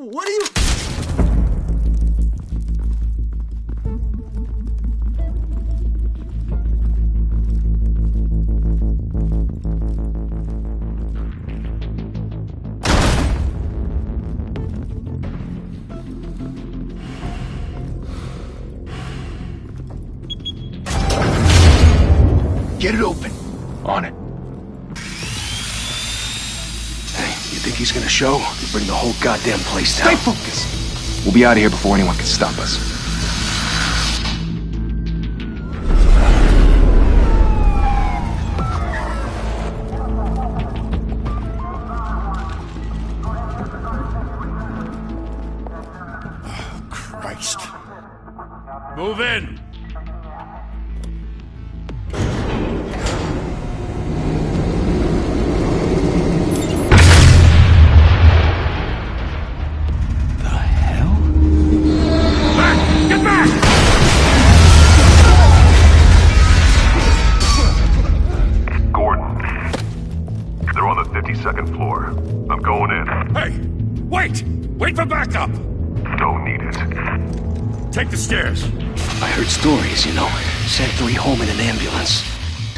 What are you... Get it open. On it. Hey, you think he's gonna show? He'll bring the whole goddamn place down. Stay focused. We'll be out of here before anyone can stop us. Oh, Christ. Move in! Second floor. I'm going in. Hey! Wait! Wait for backup! Don't need it. Take the stairs. I heard stories, you know. Sent 3 home in an ambulance.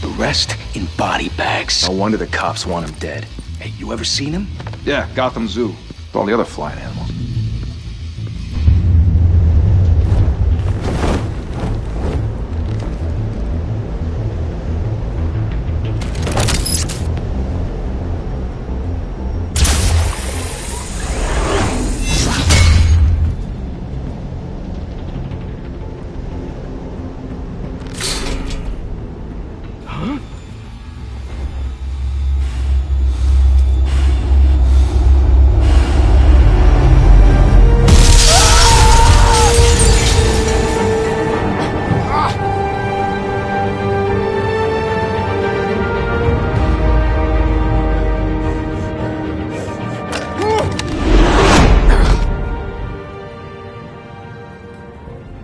The rest in body bags. No wonder the cops want him dead. Hey, you ever seen him? Yeah, Gotham Zoo. With all the other flying animals.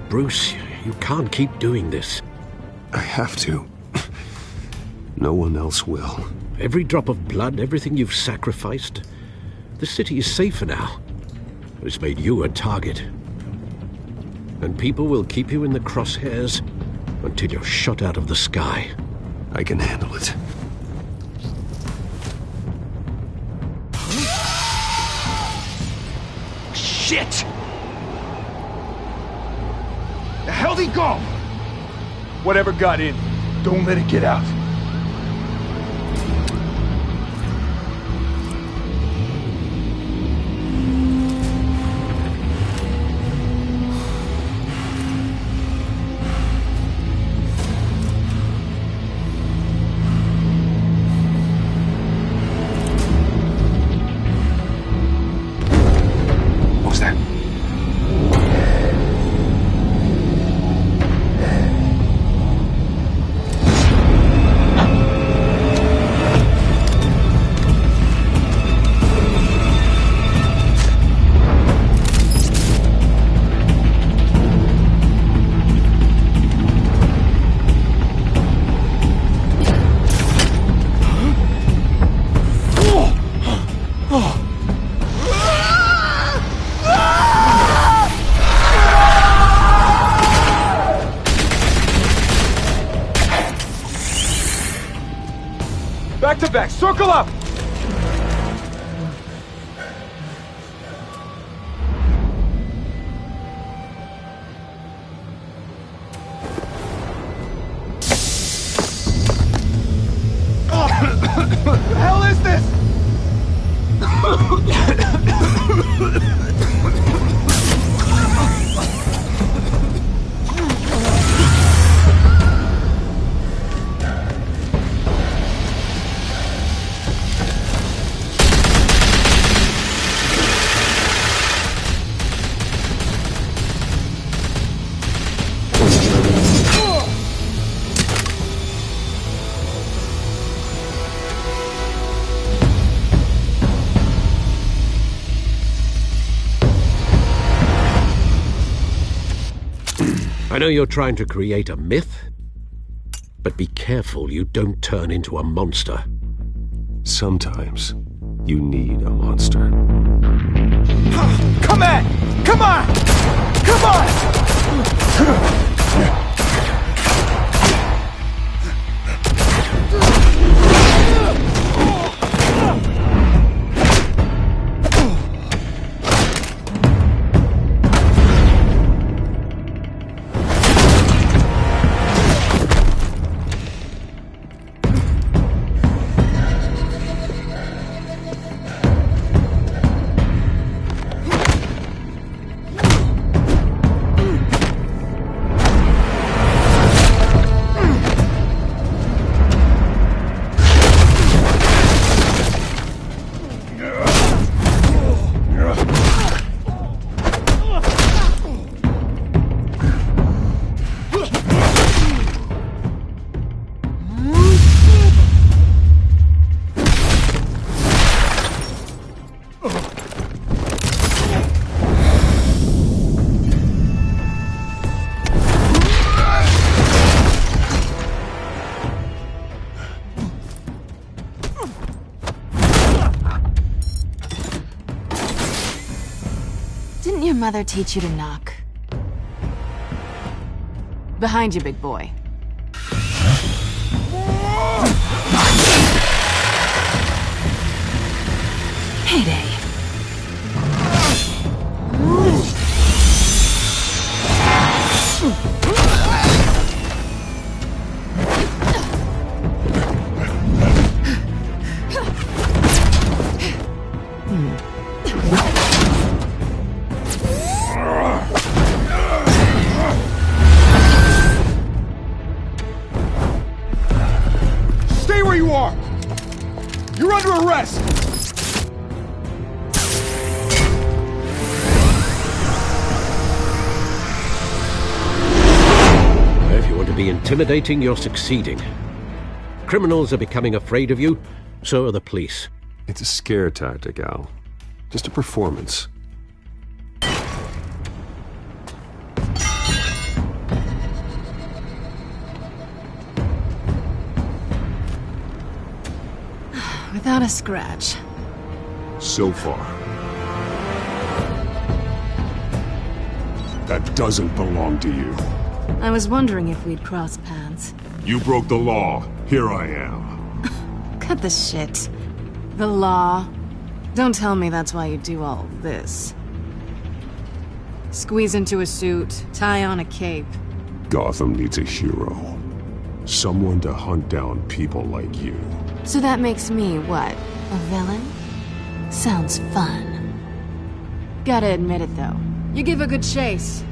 Bruce, you can't keep doing this. I have to. No one else will. Every drop of blood, everything you've sacrificed. The city is safer now. It's made you a target. And people will keep you in the crosshairs until you're shot out of the sky. I can handle it. Shit! The hell'd he go? Whatever got in, don't let it get out. What was that? Back to back, circle up! What the hell is this? I know you're trying to create a myth, but be careful you don't turn into a monster. Sometimes you need a monster. Come on! Come on! Come on! Didn't your mother teach you to knock? Behind you, big boy. Heyday. Stay where you are! You're under arrest! If you want to be intimidating, you're succeeding. Criminals are becoming afraid of you, so are the police. It's a scare tactic, Al. Just a performance. Without a scratch. So far. That doesn't belong to you. I was wondering if we'd cross paths. You broke the law. Here I am. Cut the shit. The law. Don't tell me that's why you do all this. Squeeze into a suit, tie on a cape. Gotham needs a hero. Someone to hunt down people like you. So that makes me, what, a villain? Sounds fun. Gotta admit it, though. You give a good chase.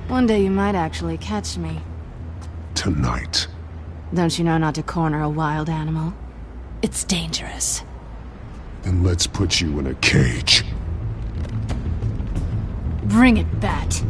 One day you might actually catch me. Tonight. Don't you know not to corner a wild animal? It's dangerous. Then let's put you in a cage. Bring it, Bat.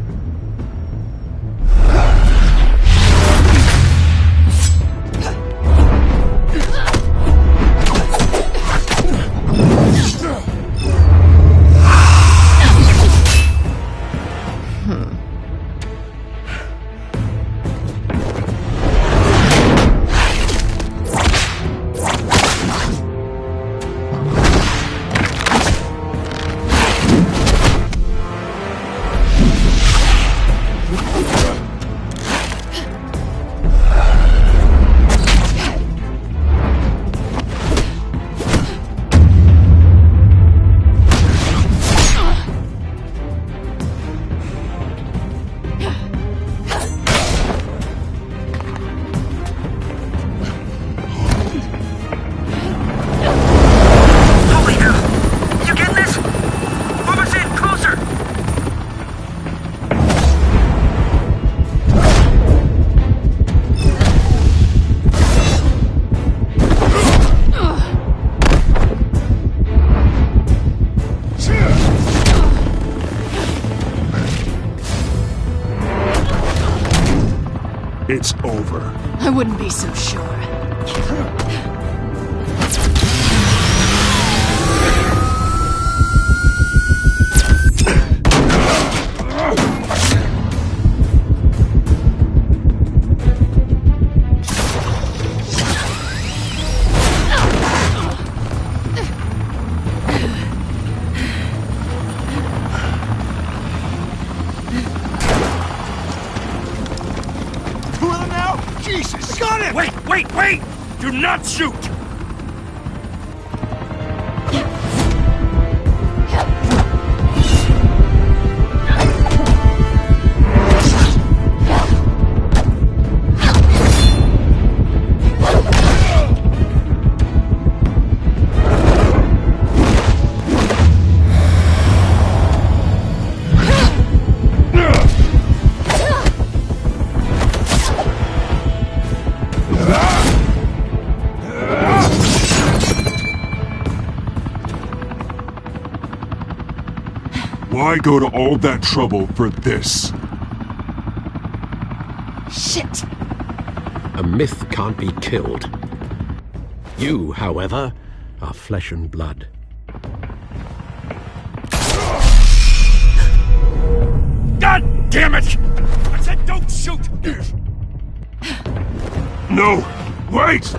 It's over. I wouldn't be so sure. Jesus! Got him! Wait! Do not shoot! Why go to all that trouble for this? Shit! A myth can't be killed. You, however, are flesh and blood. God damn it! I said don't shoot! No! Wait!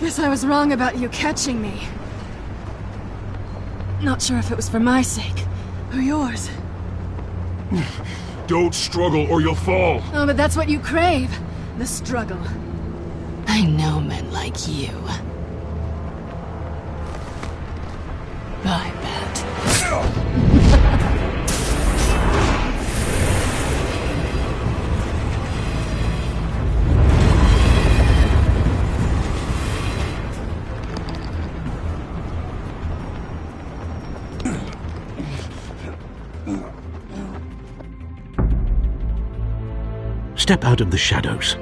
Guess I was wrong about you catching me. Not sure if it was for my sake, or yours. Don't struggle or you'll fall! Oh, but that's what you crave. The struggle. I know men like you. I bet. Step out of the shadows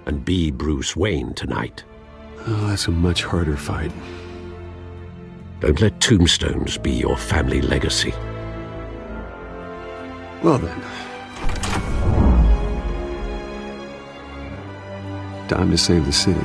and be Bruce Wayne tonight. Oh, that's a much harder fight. Don't let tombstones be your family legacy. Well then. Time to save the city.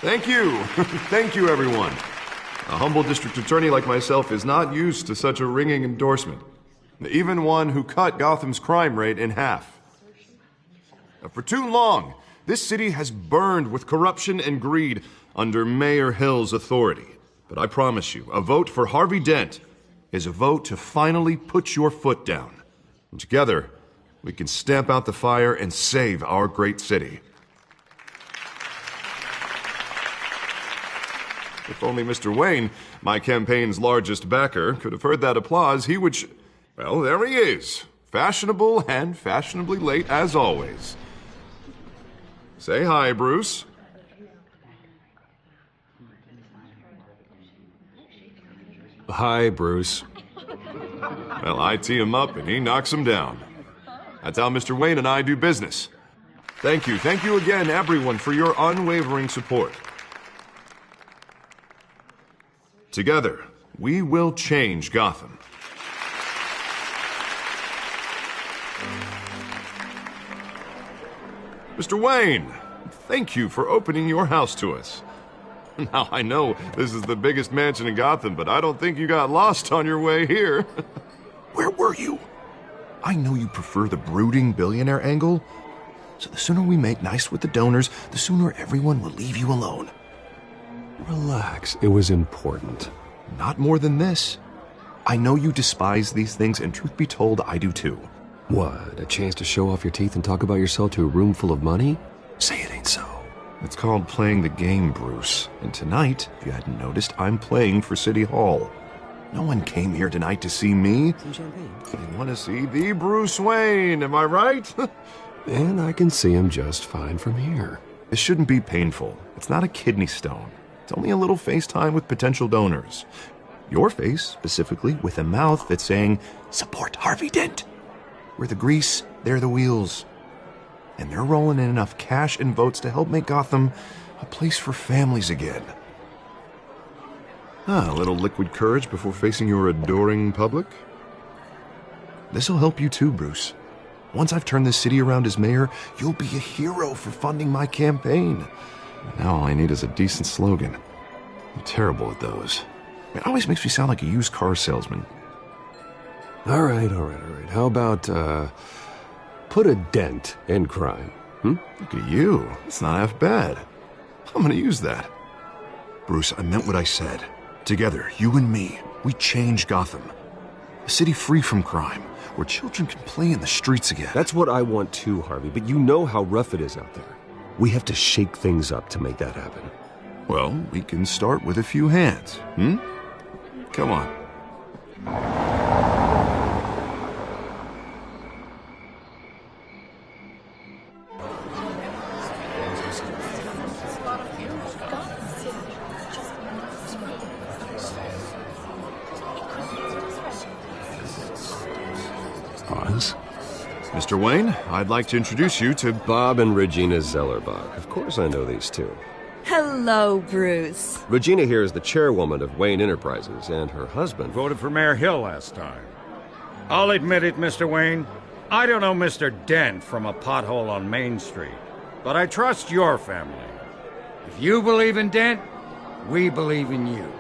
Thank you. Thank you, everyone. A humble district attorney like myself is not used to such a ringing endorsement. Even one who cut Gotham's crime rate in half. For too long, this city has burned with corruption and greed under Mayor Hill's authority. But I promise you, a vote for Harvey Dent is a vote to finally put your foot down. And together, we can stamp out the fire and save our great city. If only Mr. Wayne, my campaign's largest backer, could have heard that applause, he would well, there he is. Fashionable and fashionably late as always. Say hi, Bruce. Hi, Bruce. Well, I tee him up and he knocks him down. That's how Mr. Wayne and I do business. Thank you again, everyone, for your unwavering support. Together, we will change Gotham. Mr. Wayne, thank you for opening your house to us. Now, I know this is the biggest mansion in Gotham, but I don't think you got lost on your way here. Where were you? I know you prefer the brooding billionaire angle, so the sooner we make nice with the donors, the sooner everyone will leave you alone. Relax, it was important. Not more than this. I know you despise these things, and truth be told, I do too. What, a chance to show off your teeth and talk about yourself to a room full of money? Say it ain't so. It's called playing the game, Bruce. And tonight, if you hadn't noticed, I'm playing for City Hall. No one came here tonight to see me. Some champagne. They want to see the Bruce Wayne, am I right? And I can see him just fine from here. This shouldn't be painful. It's not a kidney stone. It's only a little FaceTime with potential donors. Your face, specifically, with a mouth that's saying, support Harvey Dent. We're the grease, they're the wheels. And they're rolling in enough cash and votes to help make Gotham a place for families again. A little liquid courage before facing your adoring public. This'll help you too, Bruce. Once I've turned this city around as mayor, you'll be a hero for funding my campaign. Now all I need is a decent slogan. I'm terrible at those. It always makes me sound like a used car salesman. All right. How about, put a dent in crime? Look at you. It's not half bad. I'm gonna use that. Bruce, I meant what I said. Together, you and me, we change Gotham. A city free from crime, where children can play in the streets again. That's what I want too, Harvey, but you know how rough it is out there. We have to shake things up to make that happen. Well, we can start with a few hands, Come on. Oz? Mr. Wayne, I'd like to introduce you to Bob and Regina Zellerbach. Of course I know these two. Hello, Bruce. Regina here is the chairwoman of Wayne Enterprises, and her husband Voted for Mayor Hill last time. I'll admit it, Mr. Wayne. I don't know Mr. Dent from a pothole on Main Street, but I trust your family. If you believe in Dent, we believe in you.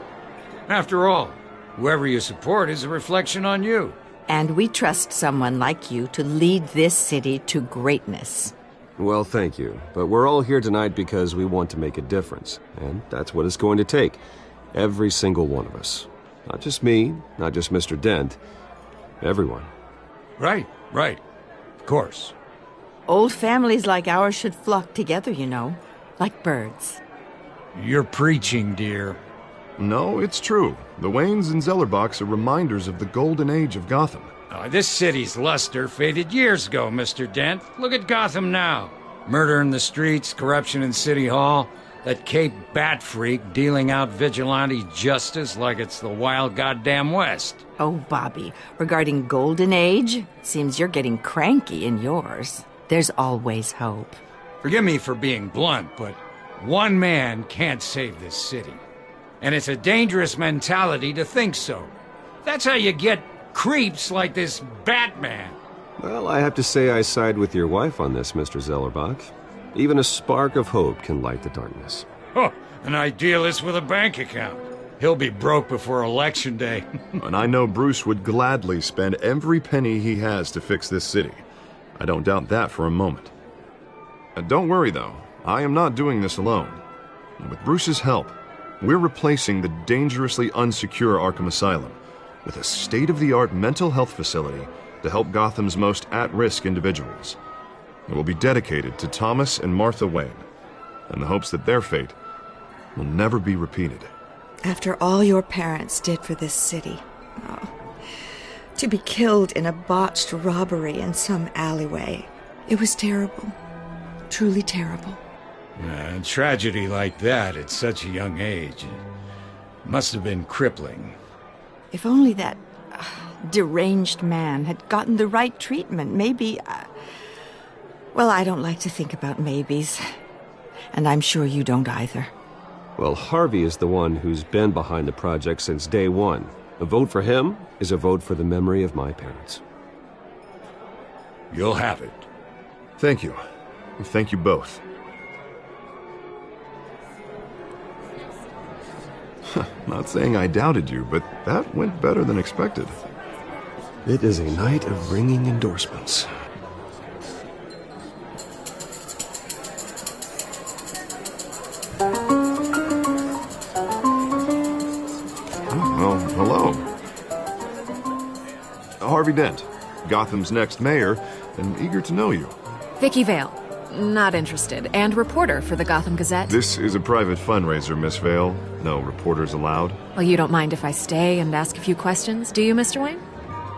After all, whoever you support is a reflection on you. And we trust someone like you to lead this city to greatness. Well, thank you. But we're all here tonight because we want to make a difference. And that's what it's going to take. Every single one of us. Not just me, not just Mr. Dent. Everyone. Right. Of course. Old families like ours should flock together, you know. Like birds. You're preaching, dear. No, it's true. The Waynes and Zellerbachs are reminders of the golden age of Gotham. This city's luster faded years ago, Mr. Dent. Look at Gotham now. Murder in the streets, corruption in City Hall, that Cape Bat freak dealing out vigilante justice like it's the wild goddamn West. Oh, Bobby, regarding Golden Age, seems you're getting cranky in yours. There's always hope. Forgive me for being blunt, but one man can't save this city. And it's a dangerous mentality to think so. That's how you get creeps like this Batman. Well, I have to say I side with your wife on this, Mr. Zellerbach. Even a spark of hope can light the darkness. Oh, an idealist with a bank account. He'll be broke before Election Day. And I know Bruce would gladly spend every penny he has to fix this city. I don't doubt that for a moment. Don't worry, though. I am not doing this alone. And with Bruce's help, we're replacing the dangerously unsecure Arkham Asylum with a state-of-the-art mental health facility to help Gotham's most at-risk individuals. It will be dedicated to Thomas and Martha Wayne, in the hopes that their fate will never be repeated. After all your parents did for this city, to be killed in a botched robbery in some alleyway, it was terrible. Truly terrible. A tragedy like that at such a young age must have been crippling. If only that deranged man had gotten the right treatment, maybe... Well, I don't like to think about maybes. And I'm sure you don't either. Well, Harvey is the one who's been behind the project since day one. A vote for him is a vote for the memory of my parents. You'll have it. Thank you. Thank you both. Not saying I doubted you, but that went better than expected. It is a night of ringing endorsements. Well, hello. Harvey Dent, Gotham's next mayor, and eager to know you. Vicky Vale. Not interested. And reporter for the Gotham Gazette. This is a private fundraiser, Miss Vale. No reporters allowed. Well, you don't mind if I stay and ask a few questions, do you, Mr. Wayne?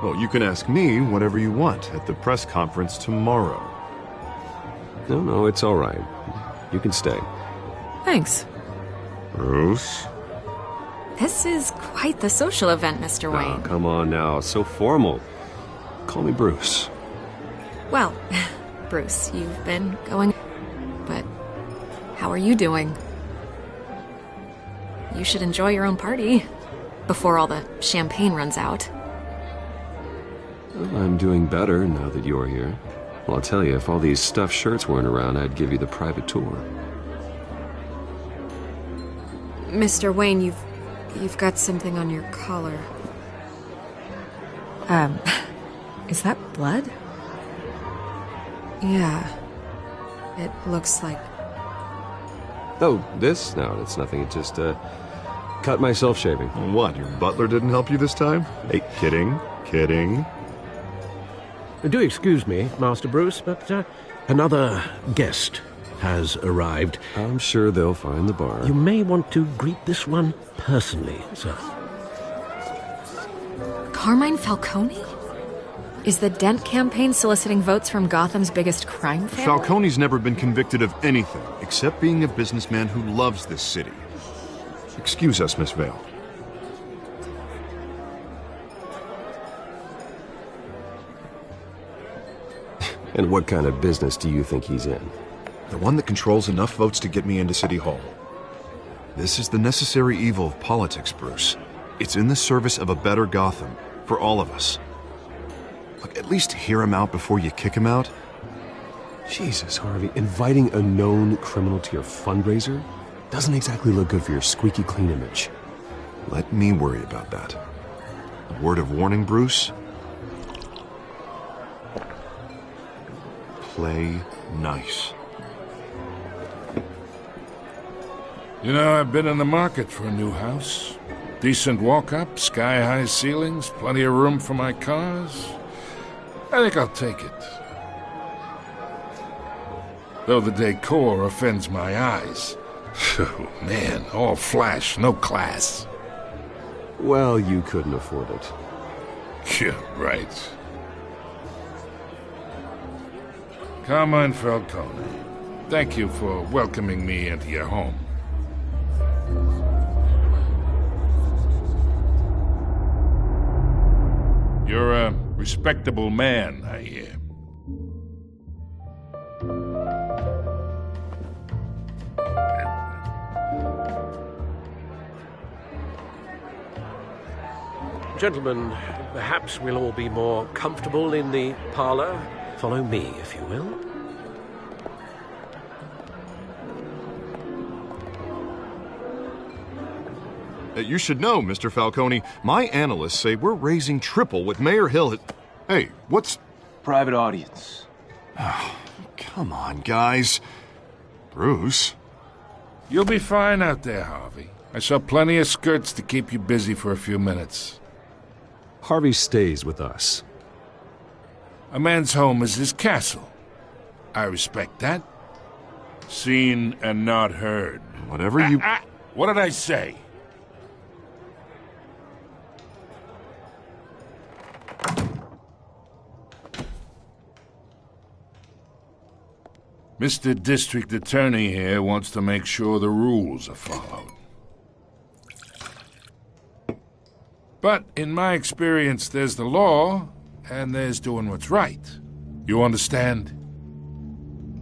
Well, you can ask me whatever you want at the press conference tomorrow. No, it's all right. You can stay. Thanks. Bruce? This is quite the social event, Mr. Wayne. Oh, come on now. So formal. Call me Bruce. Well, Bruce, you've been going... But how are you doing? You should enjoy your own party before all the champagne runs out. Well, I'm doing better now that you're here. Well, I'll tell you, if all these stuffed shirts weren't around, I'd give you the private tour. Mr. Wayne, you've got something on your collar. Is that blood? Yeah. It looks like... Oh, this? No, it's nothing. It just, cut myself shaving. What, your butler didn't help you this time? Hey, kidding. Do excuse me, Master Bruce, but another guest has arrived. I'm sure they'll find the bar. You may want to greet this one personally, sir. Carmine Falcone? Is the Dent campaign soliciting votes from Gotham's biggest crime family? Falcone's never been convicted of anything, except being a businessman who loves this city. Excuse us, Miss Vale. And what kind of business do you think he's in? The one that controls enough votes to get me into City Hall. This is the necessary evil of politics, Bruce. It's in the service of a better Gotham, for all of us. Look, at least hear him out before you kick him out. Jesus, Harvey, inviting a known criminal to your fundraiser doesn't exactly look good for your squeaky clean image. Let me worry about that. A word of warning, Bruce. Play nice. You know, I've been in the market for a new house. Decent walk-up, sky-high ceilings, plenty of room for my cars. I think I'll take it. Though the decor offends my eyes. Oh, man, all flash, no class. Well, you couldn't afford it. Yeah, right. Carmine Falcone, thank you for welcoming me into your home. You're a respectable man, I hear. Gentlemen, perhaps we'll all be more comfortable in the parlor. Follow me, if you will. You should know, Mr. Falcone, my analysts say we're raising triple with Mayor Hill. Hey, what's... Private audience. Oh, come on, guys. Bruce? You'll be fine out there, Harvey. I saw plenty of skirts to keep you busy for a few minutes. Harvey stays with us. A man's home is his castle. I respect that. Seen and not heard. Whatever you... What did I say? Mr. District Attorney here wants to make sure the rules are followed. But in my experience, there's the law, and there's doing what's right. You understand?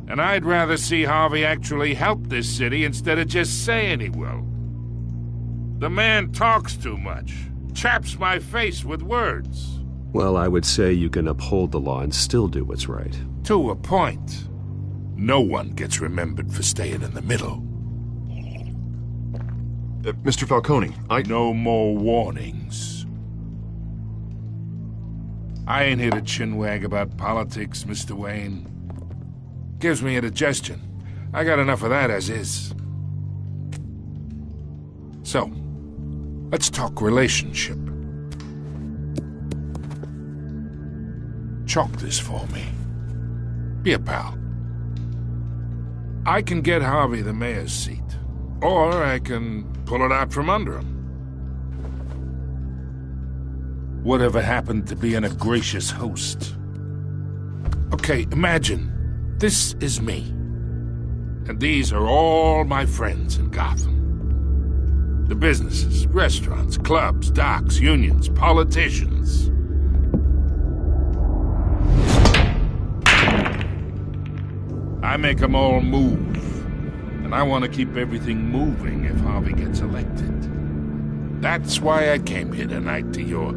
And I'd rather see Harvey actually help this city instead of just saying he will. The man talks too much, chaps my face with words. Well, I would say you can uphold the law and still do what's right. To a point. No one gets remembered for staying in the middle. Mr. Falcone, No more warnings. I ain't here to chinwag about politics, Mr. Wayne. Gives me indigestion. I got enough of that as is. So, let's talk relationship. chalk this for me. Be a pal. I can get Harvey the mayor's seat, or I can pull it out from under him. Whatever happened to being a gracious host? Okay, imagine this is me, and these are all my friends in Gotham. The businesses, restaurants, clubs, docks, unions, politicians. I make them all move, and I want to keep everything moving if Harvey gets elected. That's why I came here tonight to your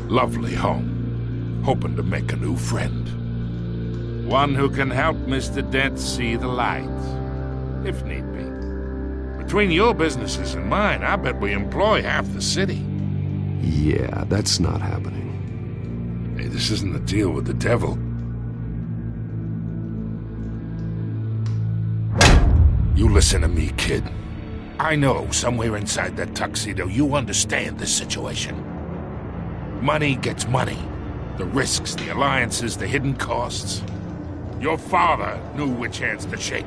lovely home, hoping to make a new friend. One who can help Mr. Dent see the light, if need be. Between your businesses and mine, I bet we employ half the city. Yeah, that's not happening. Hey, this isn't a deal with the devil. You listen to me, kid. I know somewhere inside that tuxedo you understand this situation. Money gets money. The risks, the alliances, the hidden costs. Your father knew which hands to shake.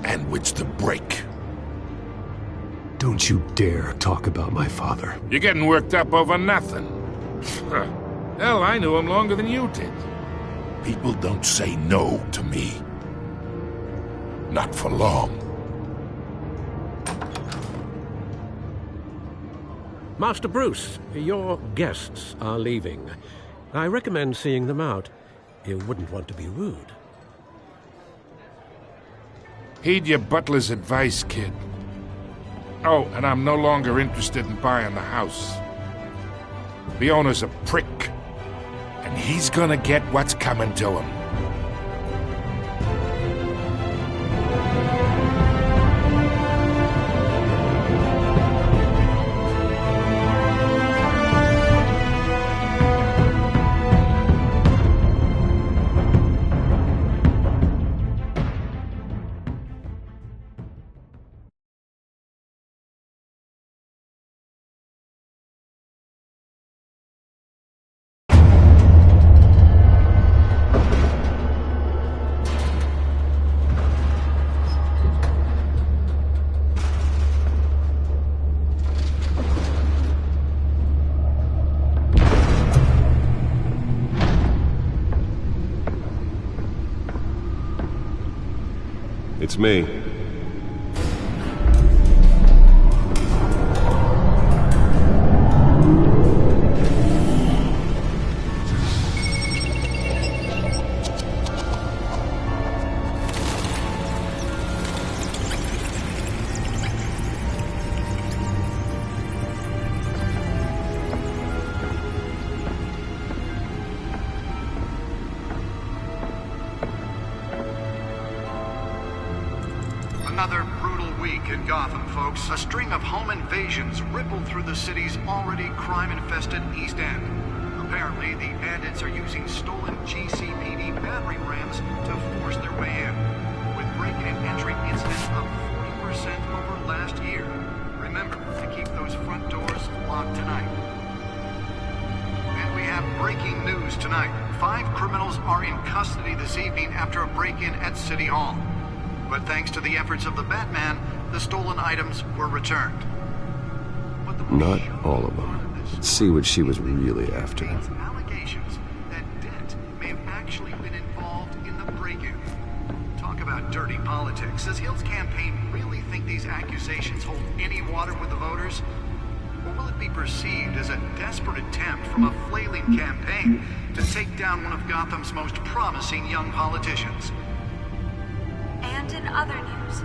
And which to break. Don't you dare talk about my father. You're getting worked up over nothing. Hell, I knew him longer than you did. People don't say no to me. Not for long. Master Bruce, your guests are leaving. I recommend seeing them out. You wouldn't want to be rude. Heed your butler's advice, kid. Oh, and I'm no longer interested in buying the house. The owner's a prick, and he's gonna get what's coming to him. It's me. Another brutal week in Gotham, folks. A string of home invasions rippled through the city's already crime-infested East End. Apparently, the bandits are using stolen GCPD battering rams to force their way in, with break-in and entry incidents up 40% over last year. Remember to keep those front doors locked tonight. And we have breaking news tonight. 5 criminals are in custody this evening after a break-in at City Hall. But thanks to the efforts of the Batman, the stolen items were returned. Not all of them. Let's see what she was really after. Allegations that Dent may have actually been involved in the break-in. Talk about dirty politics. Does Hill's campaign really think these accusations hold any water with the voters? Or will it be perceived as a desperate attempt from a flailing campaign to take down one of Gotham's most promising young politicians? And in other news,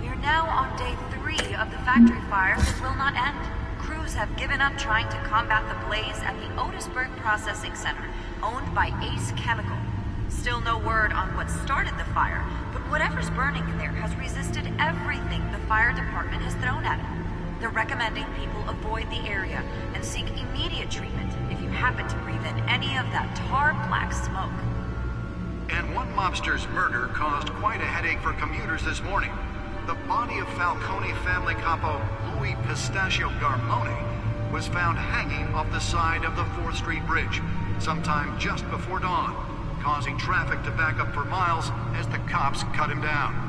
we are now on day 3 of the factory fire that will not end. Crews have given up trying to combat the blaze at the Otisburg Processing Center, owned by Ace Chemical. Still no word on what started the fire, but whatever's burning in there has resisted everything the fire department has thrown at it. They're recommending people avoid the area and seek immediate treatment if you happen to breathe in any of that tar-black smoke. And one mobster's murder caused quite a headache for commuters this morning. The body of Falcone family capo Louis Pistachio Garmone was found hanging off the side of the 4th Street Bridge sometime just before dawn, causing traffic to back up for miles as the cops cut him down.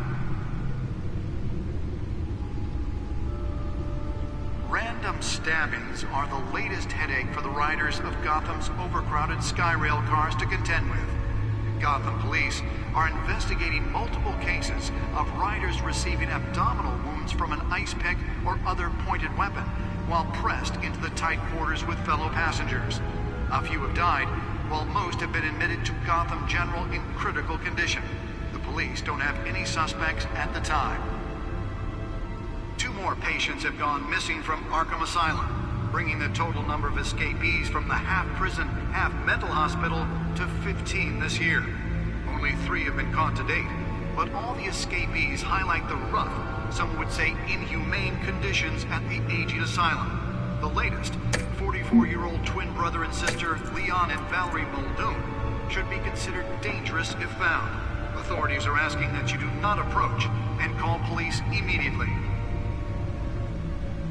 Random stabbings are the latest headache for the riders of Gotham's overcrowded Skyrail cars to contend with. Gotham police are investigating multiple cases of riders receiving abdominal wounds from an ice pick or other pointed weapon while pressed into the tight quarters with fellow passengers. A few have died, while most have been admitted to Gotham General in critical condition. The police don't have any suspects at the time. 2 more patients have gone missing from Arkham Asylum, bringing the total number of escapees from the half-prison, half-mental hospital to 15 this year. Only 3 have been caught to date, but all the escapees highlight the rough, some would say inhumane conditions at the aging asylum. The latest, 44-year-old twin brother and sister Leon and Valerie Muldoon, should be considered dangerous if found. Authorities are asking that you do not approach and call police immediately.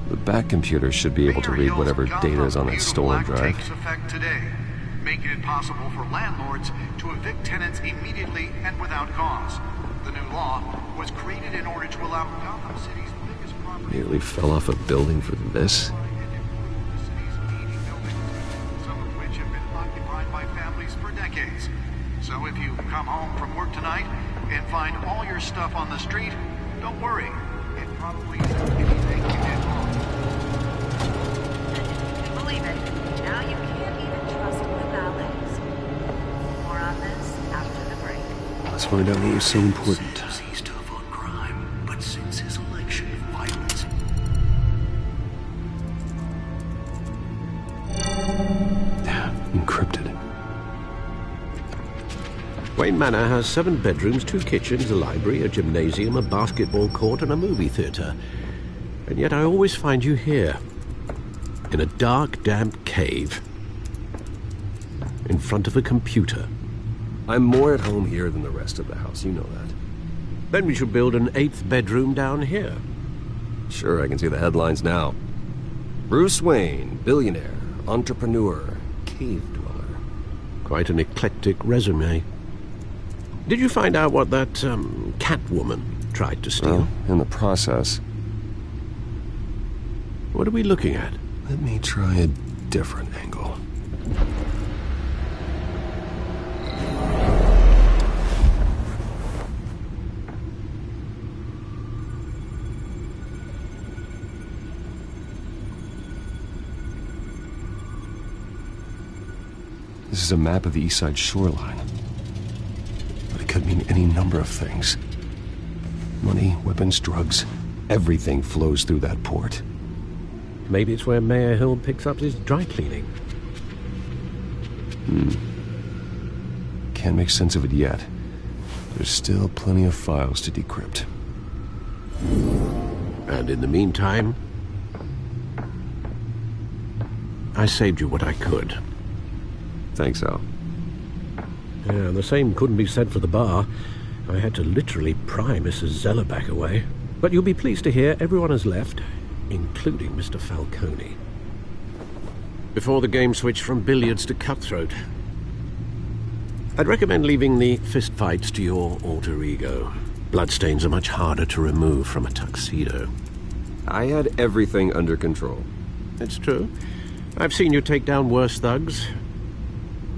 The back computer should be able to read whatever data is on that stolen drive. Takes effect today, making it possible for landlords to evict tenants immediately and without cause. The new law was created in order to allow Gotham City's biggest property... Nearly fell off a building for this. Some of which have been occupied by families for decades. So if you come home from work tonight and find all your stuff on the street, don't worry. It probably isn't anything you did wrong. Believe it, now you can't even trust the valets. More on this after the break. Let's find out what was so important. He's tough on crime, but since his election, violence. Encrypted. Wayne Manor has 7 bedrooms, 2 kitchens, a library, a gymnasium, a basketball court, and a movie theatre. And yet I always find you here, in a dark, damp cave, in front of a computer. I'm more at home here than the rest of the house, you know that. Then we should build an 8th bedroom down here. Sure, I can see the headlines now. Bruce Wayne, billionaire, entrepreneur, cave dweller. Quite an eclectic resume. Did you find out what that, Catwoman tried to steal? Well, in the process. What are we looking at? Let me try a different angle. This is a map of the East Side shoreline. But it could mean any number of things. Money, weapons, drugs, everything flows through that port. Maybe it's where Mayor Hill picks up his dry cleaning. Can't make sense of it yet. There's still plenty of files to decrypt. And in the meantime, I saved you what I could. Thanks, Al. Yeah, the same couldn't be said for the bar. I had to literally pry Mrs. Zeller back away. But you'll be pleased to hear everyone has left, including Mr. Falcone. Before the game switched from billiards to cutthroat. I'd recommend leaving the fistfights to your alter ego. Bloodstains are much harder to remove from a tuxedo. I had everything under control. It's true. I've seen you take down worse thugs.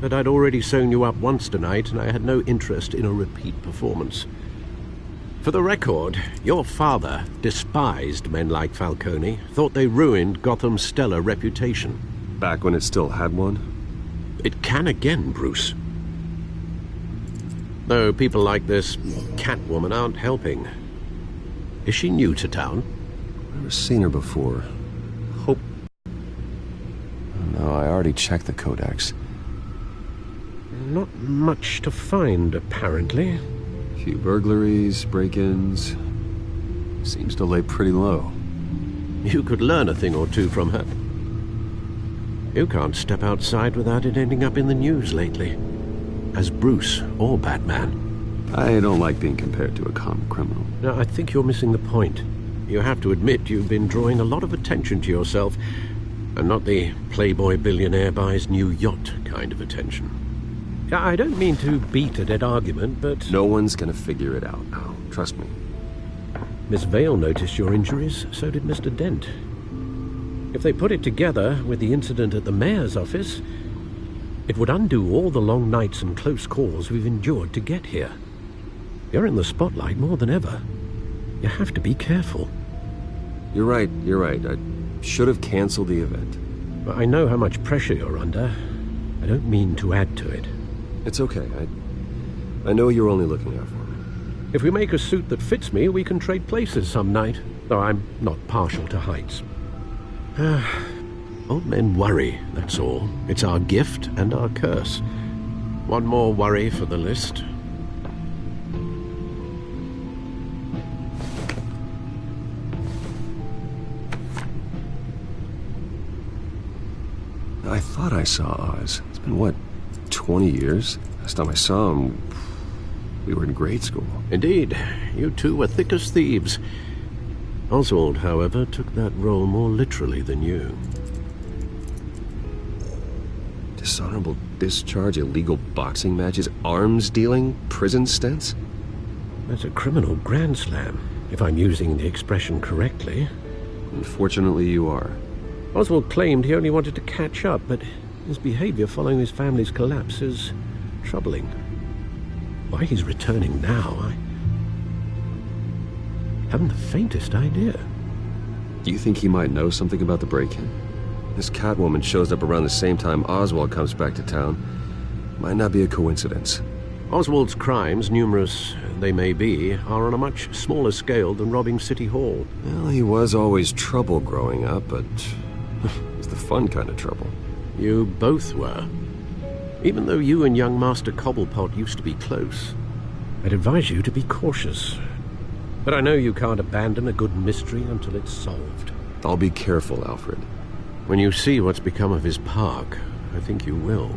But I'd already sewn you up once tonight, and I had no interest in a repeat performance. For the record, your father despised men like Falcone, thought they ruined Gotham's stellar reputation. Back when it still had one? It can again, Bruce. Though people like this Catwoman aren't helping. Is she new to town? Never seen her before. Hope... No, I already checked the codex. Not much to find, apparently. A few burglaries, break-ins. Seems to lay pretty low. You could learn a thing or two from her. You can't step outside without it ending up in the news lately. As Bruce or Batman. I don't like being compared to a common criminal. No, I think you're missing the point. You have to admit you've been drawing a lot of attention to yourself. And not the playboy billionaire buys new yacht kind of attention. I don't mean to beat a dead argument, but... No one's gonna figure it out now. Trust me. Miss Vale noticed your injuries, so did Mr. Dent. If they put it together with the incident at the mayor's office, it would undo all the long nights and close calls we've endured to get here. You're in the spotlight more than ever. You have to be careful. You're right. I should have canceled the event. I know how much pressure you're under. I don't mean to add to it. It's okay. I know you're only looking out for me. If we make a suit that fits me, we can trade places some night, though I'm not partial to heights. Old men worry, that's all. It's our gift and our curse. One more worry for the list. I thought I saw Oz. It's been, what, 20 years? Last time I saw him, we were in grade school. Indeed. You two were thick as thieves. Oswald, however, took that role more literally than you. Dishonorable discharge, illegal boxing matches, arms dealing, prison stints? That's a criminal grand slam, if I'm using the expression correctly. Unfortunately, you are. Oswald claimed he only wanted to catch up, but his behavior following his family's collapse is troubling. Why he's returning now, I haven't the faintest idea. Do you think he might know something about the break-in? This Catwoman shows up around the same time Oswald comes back to town. Might not be a coincidence. Oswald's crimes, numerous they may be, are on a much smaller scale than robbing City Hall. Well, he was always trouble growing up, but it's the fun kind of trouble. You both were. Even though you and young Master Cobblepot used to be close, I'd advise you to be cautious. But I know you can't abandon a good mystery until it's solved. I'll be careful, Alfred. When you see what's become of his park, I think you will.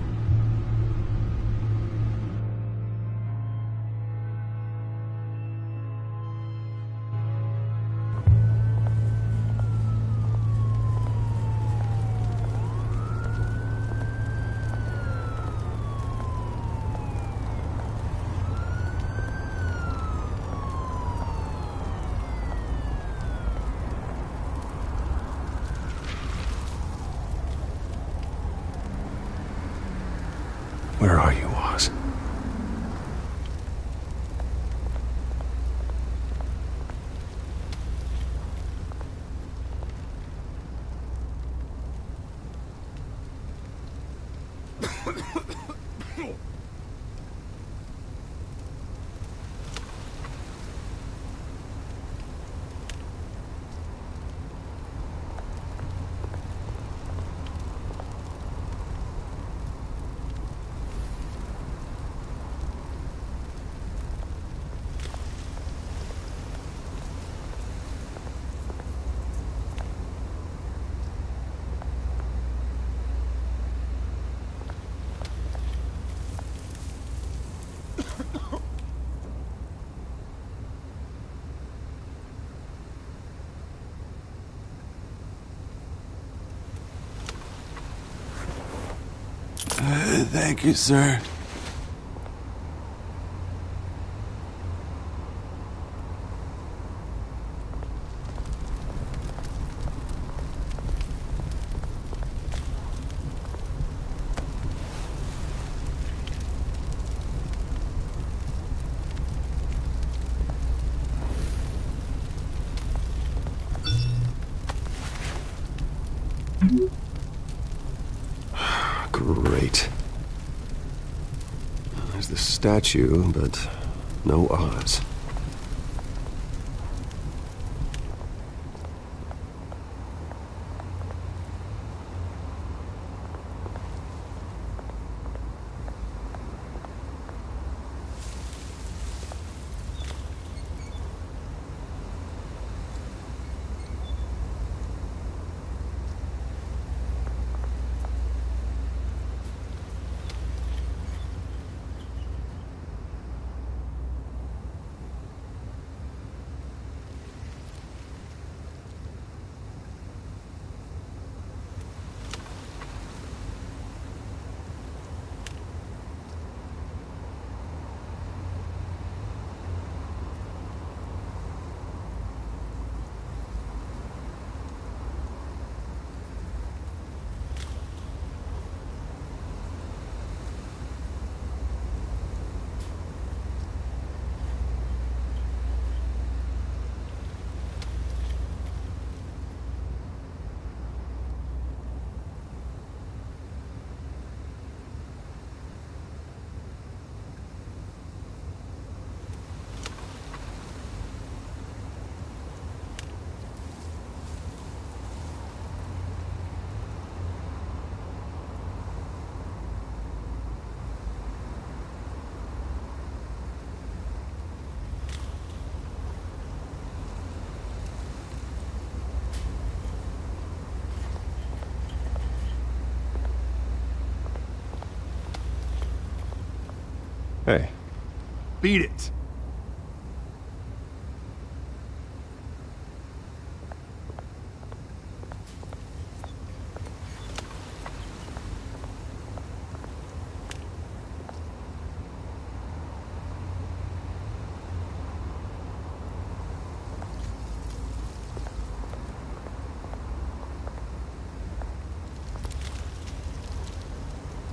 Where are you, Oz? Thank you, sir. Great. There's the statue, but no Oz. Hey. Beat it.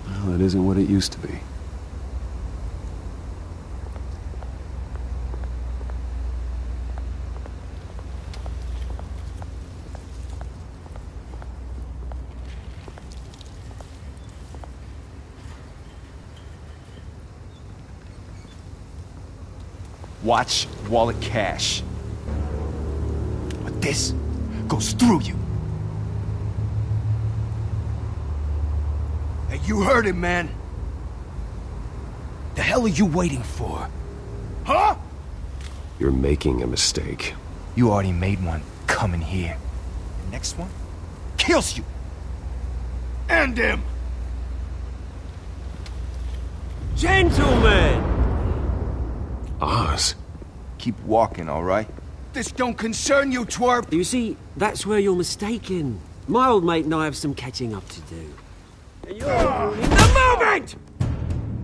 Well, it isn't what it used to be. Watch wallet cash. But this goes through you. Hey, you heard it, man. The hell are you waiting for? Huh? You're making a mistake. You already made one coming here. The next one kills you. And him. Gentlemen! Oz. Keep walking, all right? This don't concern you, twerp. You see, that's where you're mistaken. My old mate and I have some catching up to do. And you're ruining the moment!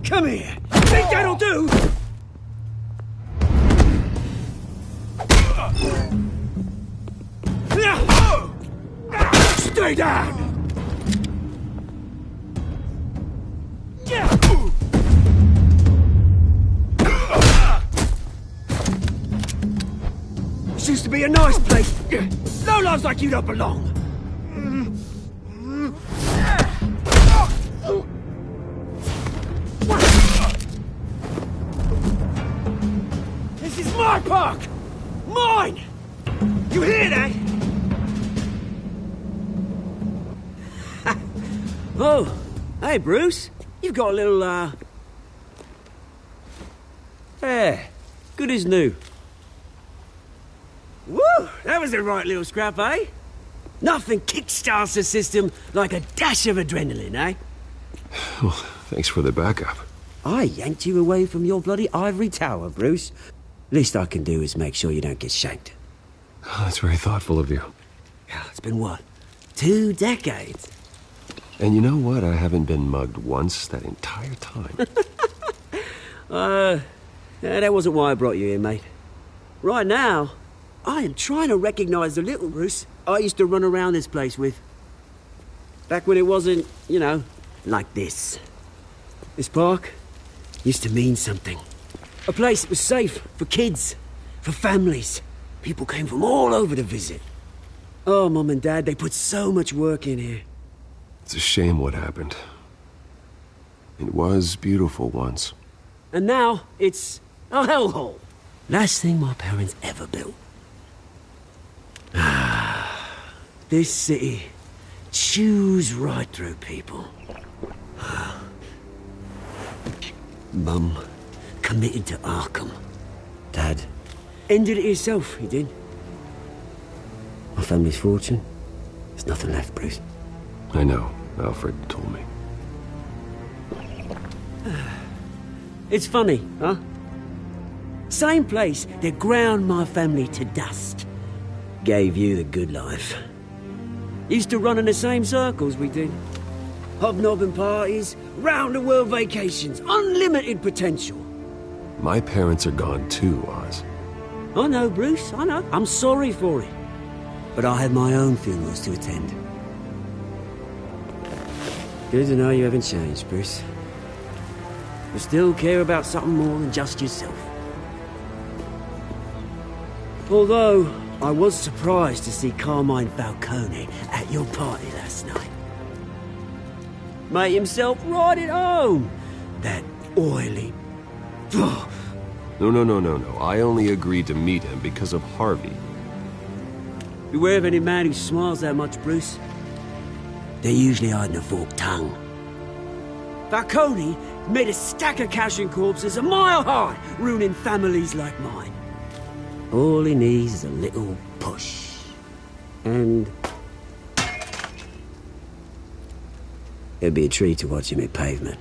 Come here. Think that'll do? Stay down! This used to be a nice place. No lives like you don't belong. This is my park! Mine! You hear that? Oh, hey Bruce. You've got a little, There. Good as new. Woo! That was a right little scrap, eh? Nothing kickstarts the system like a dash of adrenaline, eh? Well, thanks for the backup. I yanked you away from your bloody ivory tower, Bruce. Least I can do is make sure you don't get shanked. Oh, that's very thoughtful of you. It's been what? 2 decades? And you know what? I haven't been mugged once that entire time. That wasn't why I brought you here, mate. Right now, I am trying to recognize the little Bruce I used to run around this place with. Back when it wasn't, you know, like this. This park used to mean something. A place that was safe for kids, for families. People came from all over to visit. Oh, Mum and Dad, they put so much work in here. It's a shame what happened. It was beautiful once. And now, it's a hellhole. Last thing my parents ever built. This city chews right through people. Mum committed to Arkham. Dad ended it himself, he did. My family's fortune, there's nothing left, Bruce. I know. Alfred told me. It's funny, huh? Same place that ground my family to dust. Gave you the good life. Used to run in the same circles we did. Hobnobbing parties, round-the-world vacations, unlimited potential. My parents are gone too, Oz. I know, Bruce, I know. I'm sorry for it. But I had my own funerals to attend. Good to know you haven't changed, Bruce. You still care about something more than just yourself. Although, I was surprised to see Carmine Falcone at your party last night. Made himself right at home. That oily... No. I only agreed to meet him because of Harvey. Beware of any man who smiles that much, Bruce. They're usually hiding a forked tongue. Falcone made a stack of cashing corpses a mile high, ruining families like mine. All he needs is a little push. And... it'd be a treat to watch him hit pavement.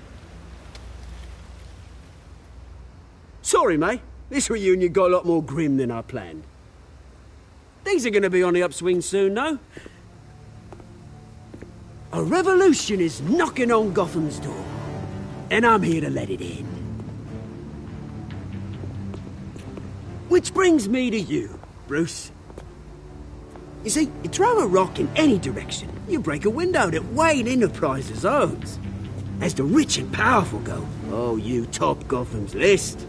Sorry, mate. This reunion got a lot more grim than I planned. Things are going to be on the upswing soon, though. A revolution is knocking on Gotham's door, and I'm here to let it in. Which brings me to you, Bruce. You see, you throw a rock in any direction, you break a window that Wayne Enterprises owns. As the rich and powerful go, oh, you top Gotham's list.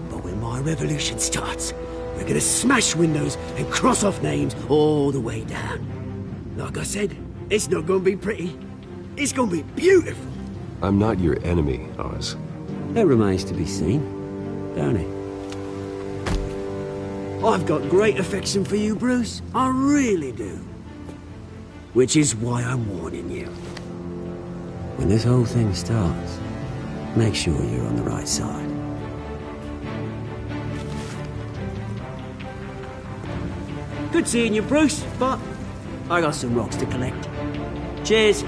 But when my revolution starts, we're gonna smash windows and cross off names all the way down. Like I said, it's not gonna be pretty. It's gonna be beautiful. I'm not your enemy, Oz. That remains to be seen, don't it? I've got great affection for you, Bruce. I really do. Which is why I'm warning you. When this whole thing starts, make sure you're on the right side. Good seeing you, Bruce, but I got some rocks to collect. Cheers.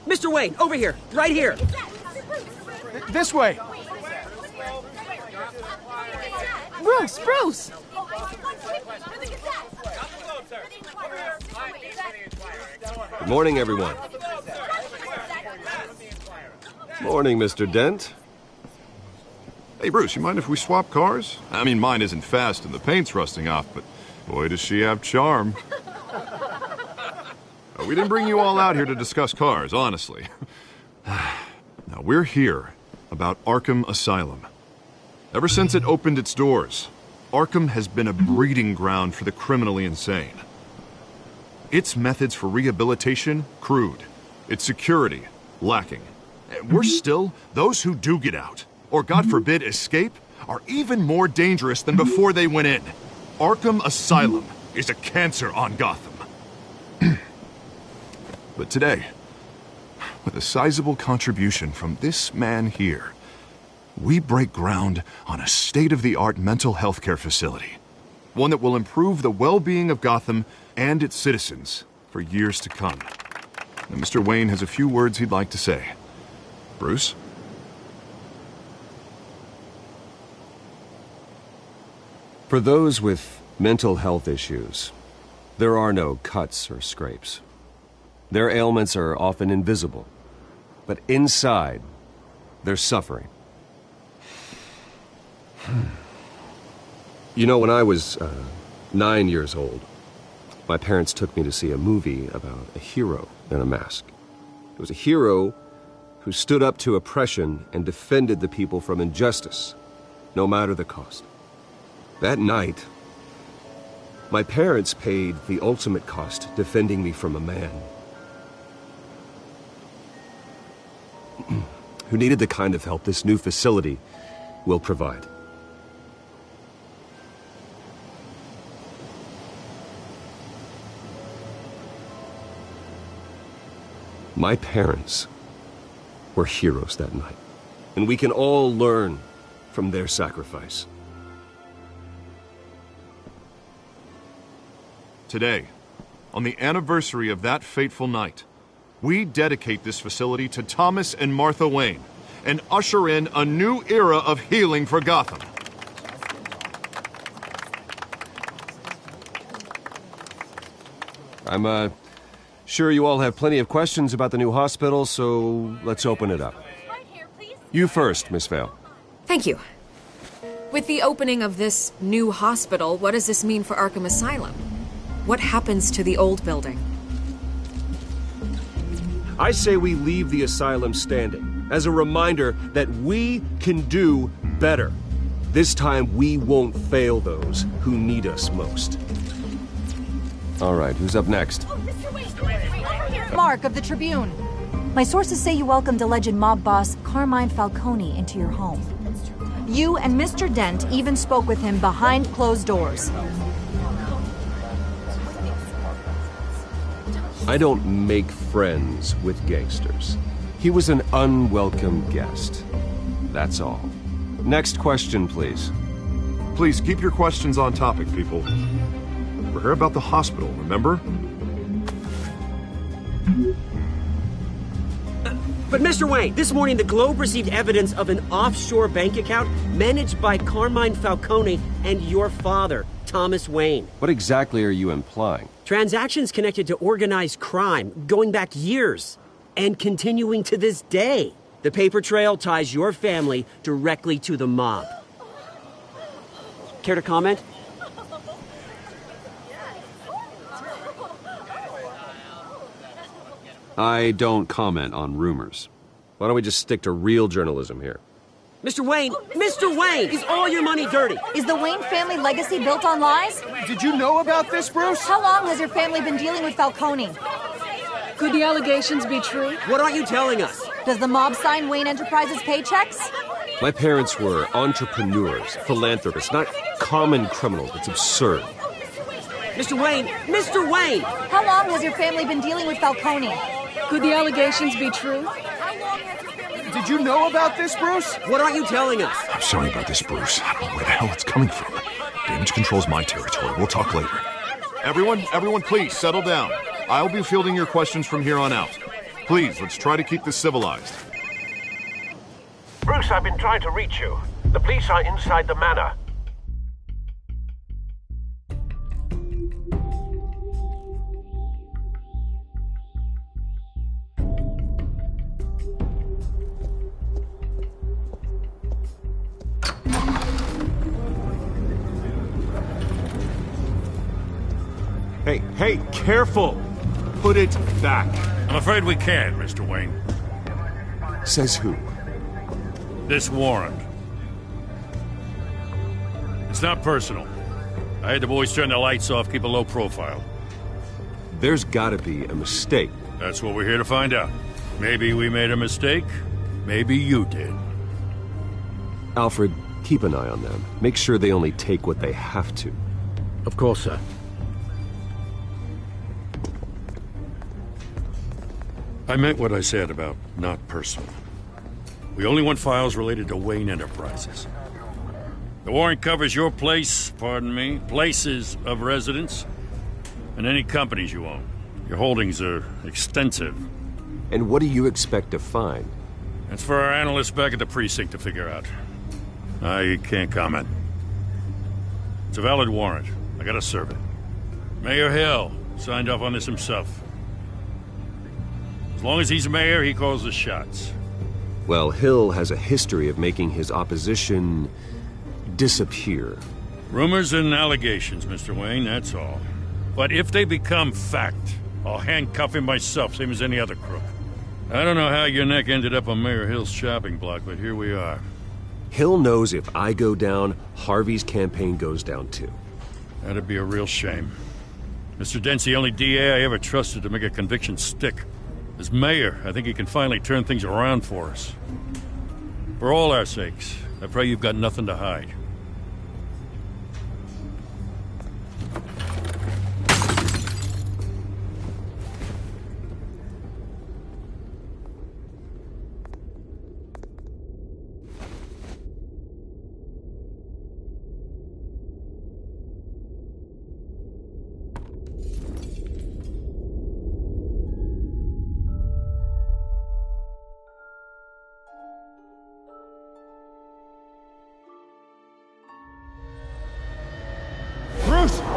Mr. Wayne, over here, right here. This way. Bruce! Good morning, everyone. Morning, Mr. Dent. Hey, Bruce, you mind if we swap cars? I mean, mine isn't fast and the paint's rusting off, but boy, does she have charm. We didn't bring you all out here to discuss cars, honestly. Now, we're here about Arkham Asylum. Ever since it opened its doors, Arkham has been a breeding ground for the criminally insane. Its methods for rehabilitation, crude. Its security, lacking. And worse still, those who do get out, or God forbid, escape, are even more dangerous than before they went in. Arkham Asylum is a cancer on Gotham. But today, with a sizable contribution from this man here, we break ground on a state-of-the-art mental health care facility. One that will improve the well-being of Gotham and its citizens for years to come. Now, Mr. Wayne has a few words he'd like to say. Bruce? For those with mental health issues, there are no cuts or scrapes. Their ailments are often invisible, but inside, they're suffering. You know, when I was 9 years old, my parents took me to see a movie about a hero in a mask. It was a hero who stood up to oppression and defended the people from injustice, no matter the cost. That night, my parents paid the ultimate cost defending me from a man who needed the kind of help this new facility will provide. My parents were heroes that night, and we can all learn from their sacrifice. Today, on the anniversary of that fateful night, we dedicate this facility to Thomas and Martha Wayne and usher in a new era of healing for Gotham. I'm sure you all have plenty of questions about the new hospital, so let's open it up. You first, Miss Vale. Thank you. With the opening of this new hospital, what does this mean for Arkham Asylum? What happens to the old building? I say we leave the asylum standing, as a reminder that we can do better. This time we won't fail those who need us most. All right, who's up next? Mark of the Tribune. My sources say you welcomed alleged mob boss Carmine Falcone into your home. You and Mr. Dent even spoke with him behind closed doors. I don't make friends with gangsters. He was an unwelcome guest. That's all. Next question, please. Please keep your questions on topic, people. We're here about the hospital, remember? But Mr. Wayne, this morning the Globe received evidence of an offshore bank account managed by Carmine Falcone and your father, Thomas Wayne. What exactly are you implying? Transactions connected to organized crime going back years and continuing to this day. The paper trail ties your family directly to the mob. Care to comment? I don't comment on rumors. Why don't we just stick to real journalism here? Mr. Wayne! Mr. Wayne! Is all your money dirty? Is the Wayne family legacy built on lies? Did you know about this, Bruce? How long has your family been dealing with Falcone? Could the allegations be true? What aren't you telling us? Does the mob sign Wayne Enterprises paychecks? My parents were entrepreneurs, philanthropists, not common criminals. It's absurd. Mr. Wayne! Mr. Wayne! How long has your family been dealing with Falcone? Could the allegations be true? Did you know about this, Bruce? What aren't you telling us? I'm sorry about this, Bruce. I don't know where the hell it's coming from. Damage control's my territory. We'll talk later. Everyone, please settle down. I'll be fielding your questions from here on out. Please, let's try to keep this civilized. Bruce, I've been trying to reach you. The police are inside the manor. Hey, careful! Put it back. I'm afraid we can't, Mr. Wayne. Says who? This warrant. It's not personal. I had the boys turn the lights off, keep a low profile. There's gotta be a mistake. That's what we're here to find out. Maybe we made a mistake. Maybe you did. Alfred, keep an eye on them. Make sure they only take what they have to. Of course, sir. I meant what I said about not personal. We only want files related to Wayne Enterprises. The warrant covers your place, pardon me, places of residence, and any companies you own. Your holdings are extensive. And what do you expect to find? That's for our analysts back at the precinct to figure out. I can't comment. It's a valid warrant. I gotta serve it. Mayor Hill signed off on this himself. As long as he's mayor, he calls the shots. Well, Hill has a history of making his opposition disappear. Rumors and allegations, Mr. Wayne, that's all. But if they become fact, I'll handcuff him myself, same as any other crook. I don't know how your neck ended up on Mayor Hill's shopping block, but here we are. Hill knows if I go down, Harvey's campaign goes down too. That'd be a real shame. Mr. Dent's the only DA I ever trusted to make a conviction stick. As mayor, I think he can finally turn things around for us. For all our sakes, I pray you've got nothing to hide.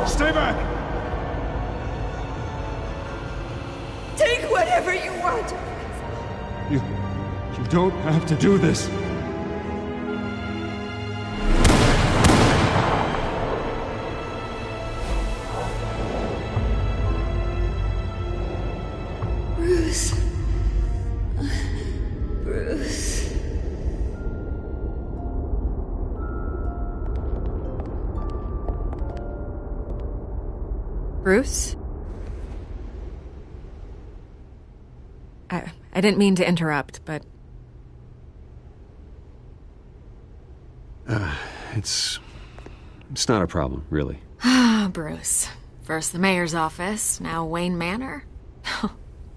Stay back! Take whatever you want! You don't have to do this. Bruce. Bruce? I didn't mean to interrupt, but... It's not a problem, really. Ah, Bruce. First the mayor's office, now Wayne Manor.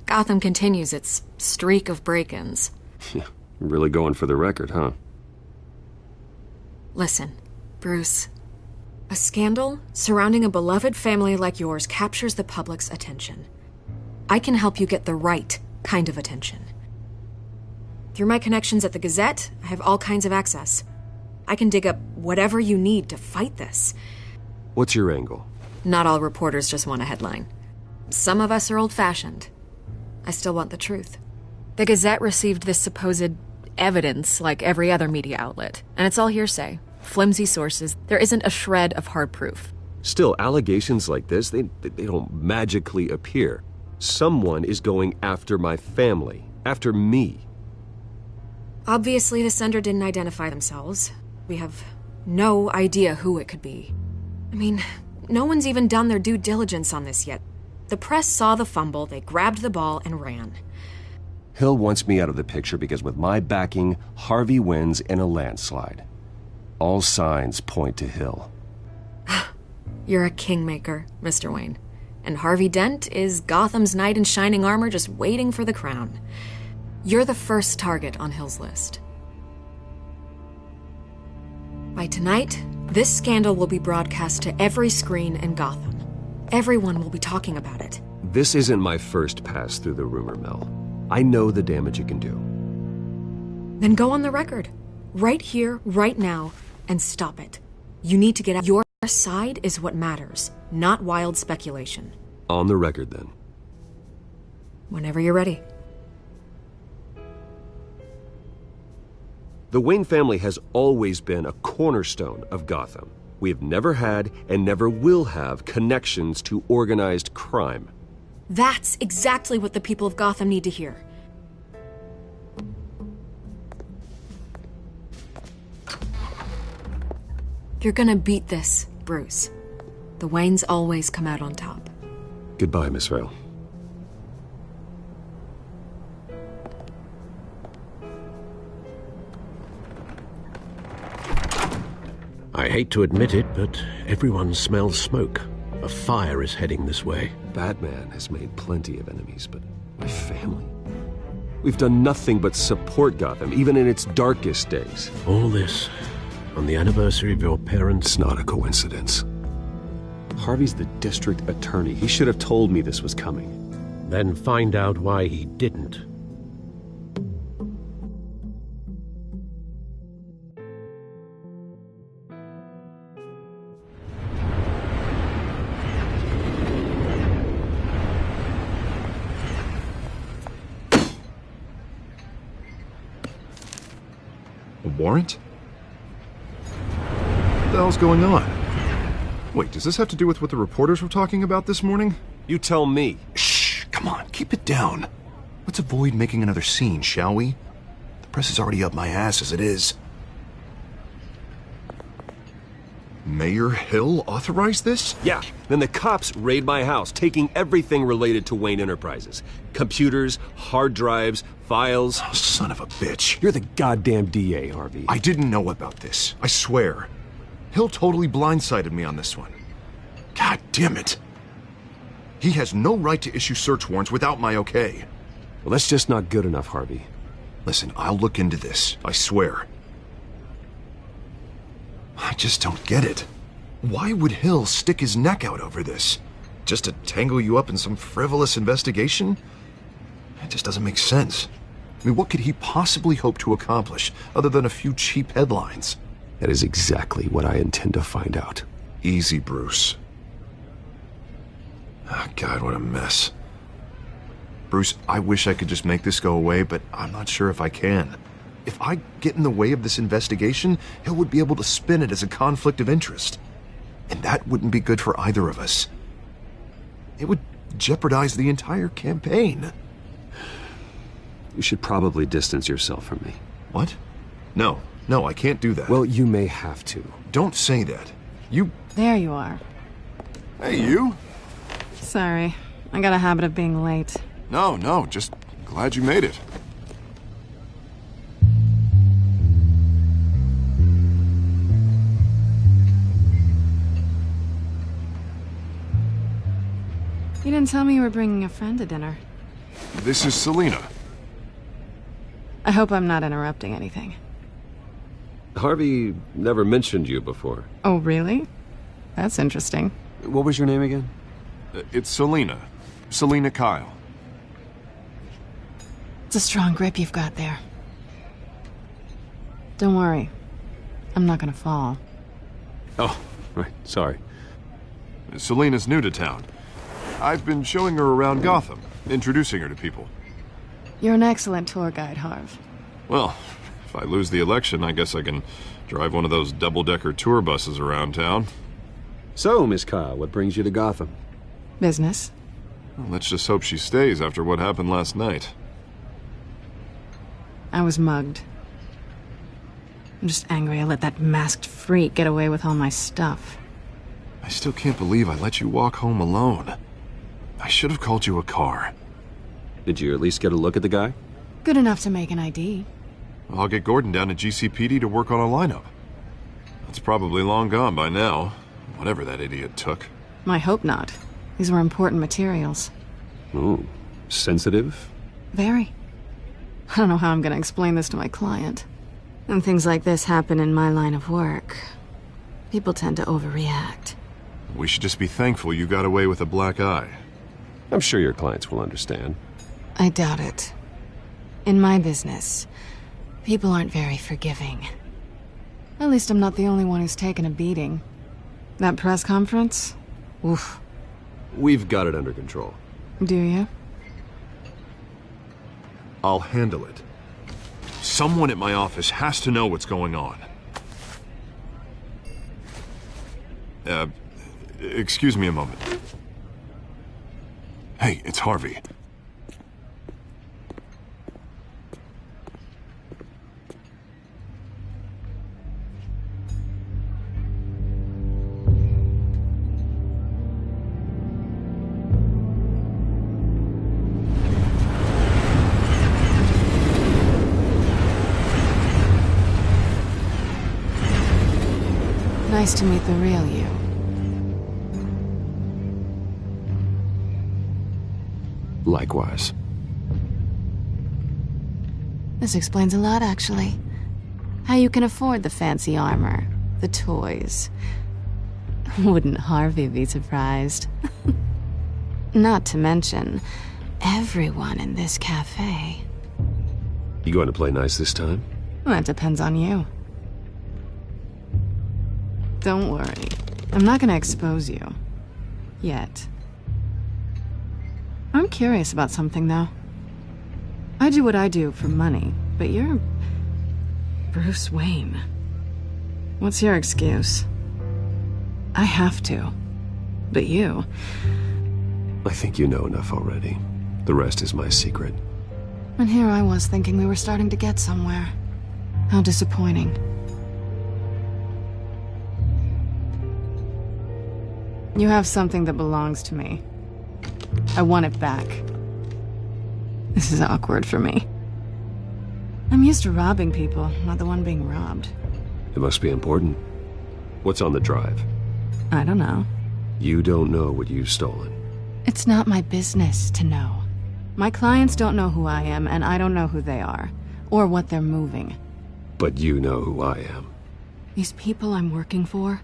Gotham continues its streak of break-ins. Yeah, really going for the record, huh? Listen, Bruce. A scandal surrounding a beloved family like yours captures the public's attention. I can help you get the right kind of attention. Through my connections at the Gazette, I have all kinds of access. I can dig up whatever you need to fight this. What's your angle? Not all reporters just want a headline. Some of us are old-fashioned. I still want the truth. The Gazette received this supposed evidence like every other media outlet, and it's all hearsay. Flimsy sources. There isn't a shred of hard proof. Still, allegations like this, they don't magically appear. Someone is going after my family, after me. Obviously, the sender didn't identify themselves. We have no idea who it could be. I mean, no one's even done their due diligence on this yet. The press saw the fumble, they grabbed the ball and ran. Hill wants me out of the picture because with my backing, Harvey wins in a landslide. All signs point to Hill. You're a kingmaker, Mr. Wayne. And Harvey Dent is Gotham's knight in shining armor just waiting for the crown. You're the first target on Hill's list. By tonight, this scandal will be broadcast to every screen in Gotham. Everyone will be talking about it. This isn't my first pass through the rumor mill. I know the damage it can do. Then go on the record. Right here, right now, and stop it. You need to get out. Your side is what matters, not wild speculation. On the record, then. Whenever you're ready. The Wayne family has always been a cornerstone of Gotham. We have never had and never will have connections to organized crime. That's exactly what the people of Gotham need to hear. You're gonna beat this, Bruce. The Waynes always come out on top. Goodbye, Miss Vale. I hate to admit it, but everyone smells smoke. A fire is heading this way. Batman has made plenty of enemies, but my family? We've done nothing but support Gotham, even in its darkest days. All this on the anniversary of your parents'... It's not a coincidence. Harvey's the district attorney. He should have told me this was coming. Then find out why he didn't. A warrant? What the hell's going on? Wait, does this have to do with what the reporters were talking about this morning? You tell me. Shh, come on, keep it down. Let's avoid making another scene, shall we? The press is already up my ass as it is. Mayor Hill authorized this? Yeah, then the cops raid my house, taking everything related to Wayne Enterprises. Computers, hard drives, files. Oh, son of a bitch. You're the goddamn DA, Harvey. I didn't know about this, I swear. Hill totally blindsided me on this one. God damn it. He has no right to issue search warrants without my okay. Well, that's just not good enough, Harvey. Listen, I'll look into this, I swear. I just don't get it. Why would Hill stick his neck out over this? Just to tangle you up in some frivolous investigation? It just doesn't make sense. I mean, what could he possibly hope to accomplish other than a few cheap headlines? That is exactly what I intend to find out. Easy, Bruce. Oh, God, what a mess. Bruce, I wish I could just make this go away, but I'm not sure if I can. If I get in the way of this investigation, Hill would be able to spin it as a conflict of interest. And that wouldn't be good for either of us. It would jeopardize the entire campaign. You should probably distance yourself from me. What? No, I can't do that. Well, you may have to. Don't say that. You... There you are. Hey, you. Sorry. I got a habit of being late. No, just glad you made it. You didn't tell me you were bringing a friend to dinner. This is Selina. I hope I'm not interrupting anything. Harvey never mentioned you before. Oh, really? That's interesting. What was your name again? It's Selina. Selina Kyle. It's a strong grip you've got there. Don't worry. I'm not gonna fall. Oh, right. Sorry. Selina's new to town. I've been showing her around Gotham, introducing her to people. You're an excellent tour guide, Harv. Well, if I lose the election, I guess I can drive one of those double-decker tour buses around town. So, Miss Kyle, what brings you to Gotham? Business. Well, let's just hope she stays after what happened last night. I was mugged. I'm just angry I let that masked freak get away with all my stuff. I still can't believe I let you walk home alone. I should have called you a car. Did you at least get a look at the guy? Good enough to make an ID. I'll get Gordon down to GCPD to work on a lineup. It's probably long gone by now, whatever that idiot took. I hope not. These were important materials. Ooh, sensitive? Very. I don't know how I'm gonna explain this to my client. When things like this happen in my line of work, people tend to overreact. We should just be thankful you got away with a black eye. I'm sure your clients will understand. I doubt it. In my business, people aren't very forgiving. At least I'm not the only one who's taken a beating. That press conference? Oof. We've got it under control. Do you? I'll handle it. Someone at my office has to know what's going on. Excuse me a moment. Hey, it's Harvey. Nice to meet the real you. Likewise. This explains a lot, actually. How you can afford the fancy armor, the toys. Wouldn't Harvey be surprised? Not to mention, everyone in this cafe. You going to play nice this time? Well, that depends on you. Don't worry. I'm not gonna expose you. Yet. I'm curious about something, though. I do what I do for money, but you're Bruce Wayne. What's your excuse? I have to. But you... I think you know enough already. The rest is my secret. And here I was thinking we were starting to get somewhere. How disappointing. You have something that belongs to me. I want it back. This is awkward for me. I'm used to robbing people, not the one being robbed. It must be important. What's on the drive? I don't know. You don't know what you've stolen. It's not my business to know. My clients don't know who I am, and I don't know who they are, or what they're moving. But you know who I am. These people I'm working for,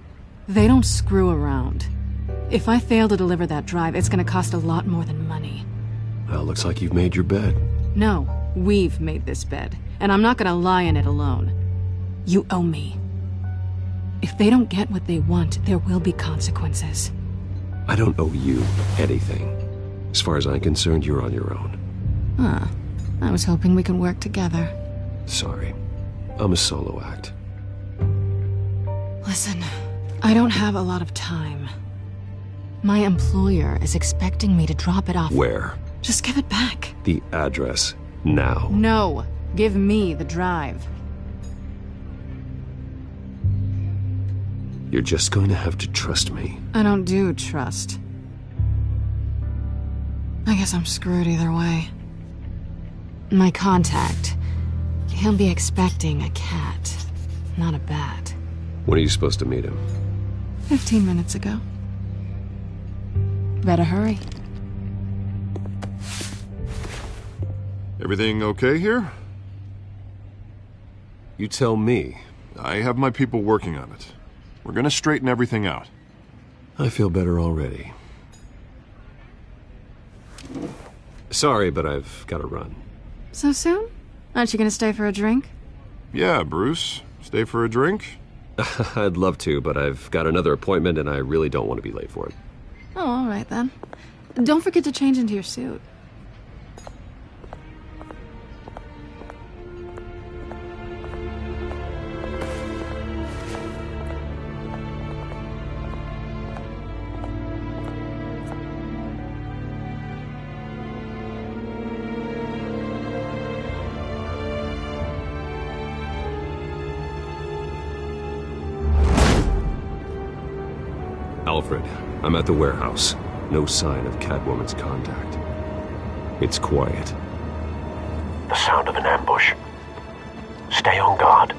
they don't screw around. If I fail to deliver that drive, it's gonna cost a lot more than money. Well, looks like you've made your bed. No, we've made this bed, and I'm not gonna lie in it alone. You owe me. If they don't get what they want, there will be consequences. I don't owe you anything. As far as I'm concerned, you're on your own. Huh. I was hoping we could work together. Sorry. I'm a solo act. Listen, I don't have a lot of time. My employer is expecting me to drop it off. Where? Just give it back. The address, now. No. Give me the drive. You're just going to have to trust me. I don't do trust. I guess I'm screwed either way. My contact. He'll be expecting a cat, not a bat. When are you supposed to meet him? 15 minutes ago. Better hurry. Everything okay here? You tell me. I have my people working on it. We're gonna straighten everything out. I feel better already. Sorry, but I've got to run. So soon? Aren't you gonna stay for a drink? Yeah, Bruce. Stay for a drink? I'd love to, but I've got another appointment and I really don't want to be late for it. Oh, all right then. Don't forget to change into your suit. Alfred, I'm at the warehouse. No sign of Catwoman's contact. It's quiet. The sound of an ambush. Stay on guard.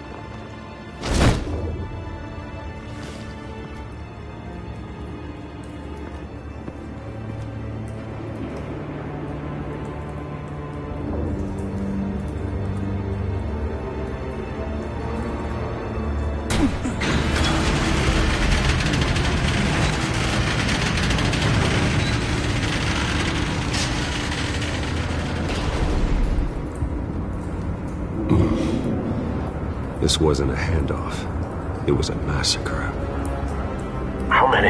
This wasn't a handoff. It was a massacre. How many?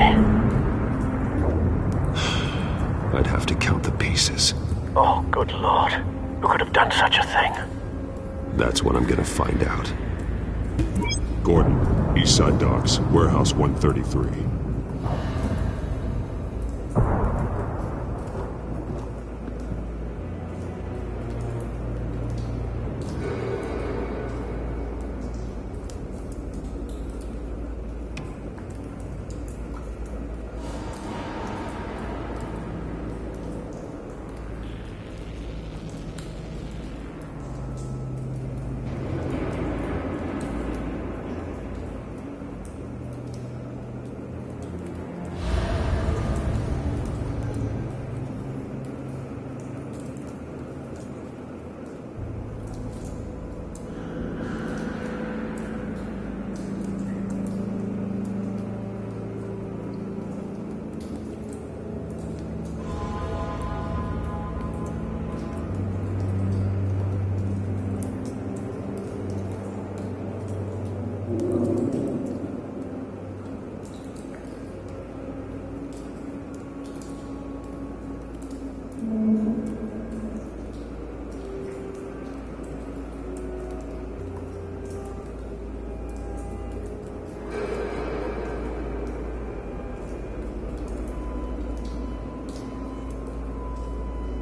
I'd have to count the pieces. Oh, good Lord. Who could have done such a thing? That's what I'm gonna find out. Gordon, Eastside Docks, Warehouse 133.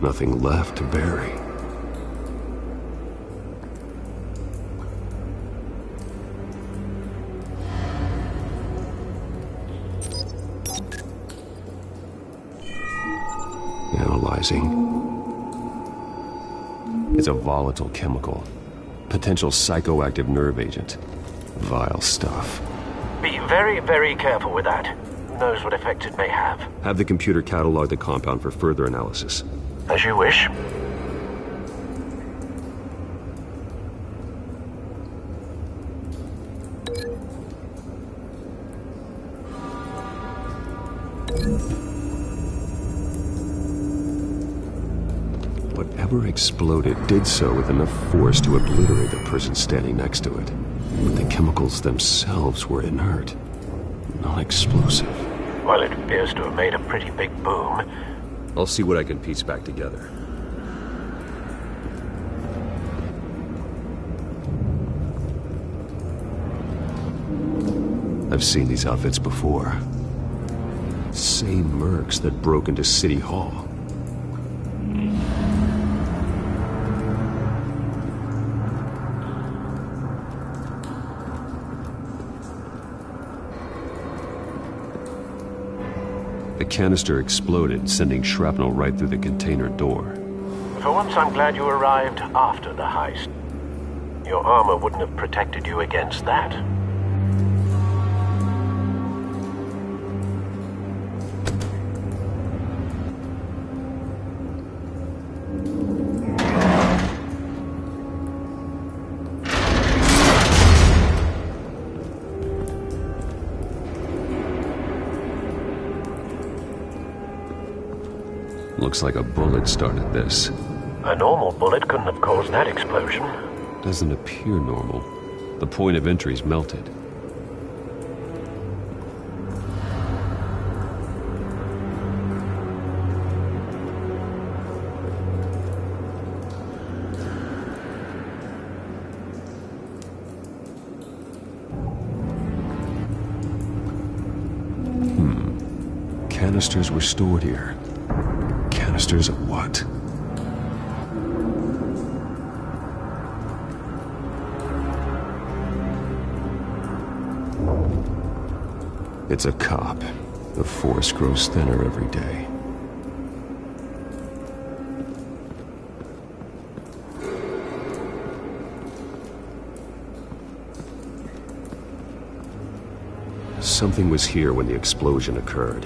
Nothing left to bury. Analyzing. It's a volatile chemical. Potential psychoactive nerve agent. Vile stuff. Be very, very careful with that. Who knows what effect it may have. Have the computer catalog the compound for further analysis. As you wish. Whatever exploded did so with enough force to obliterate the person standing next to it. But the chemicals themselves were inert, non-explosive. Well, it appears to have made a pretty big boom. I'll see what I can piece back together. I've seen these outfits before. Same mercs that broke into City Hall. The canister exploded, sending shrapnel right through the container door. For once, I'm glad you arrived after the heist. Your armor wouldn't have protected you against that. Looks like a bullet started this. A normal bullet couldn't have caused that explosion. Doesn't appear normal. The point of entry's melted. Canisters were stored here. Canisters of what? It's a cop. The force grows thinner every day. Something was here when the explosion occurred.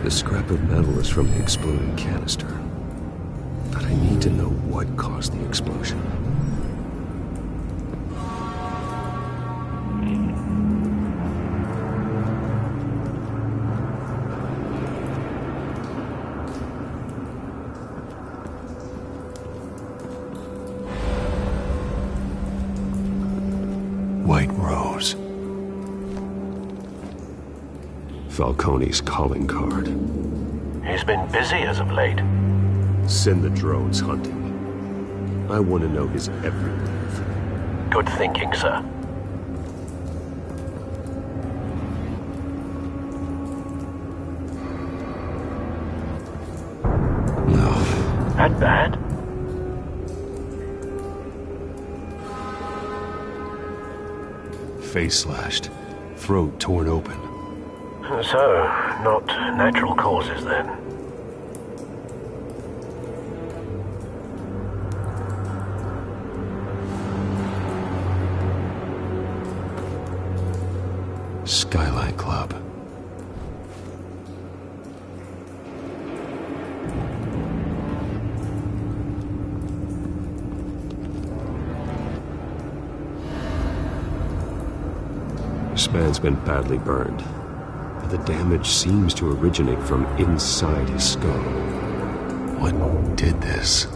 The scrap of metal is from the exploding canister. But I need to know what caused the explosion. White Rose. Falcone's calling card. He's been busy as of late. Send the drones hunting. I want to know his every move. Good thinking, sir. No. That bad? Face slashed. Throat torn open. So, not natural causes then. Skyline Club. This man's been badly burned. The damage seems to originate from inside his skull. What did this?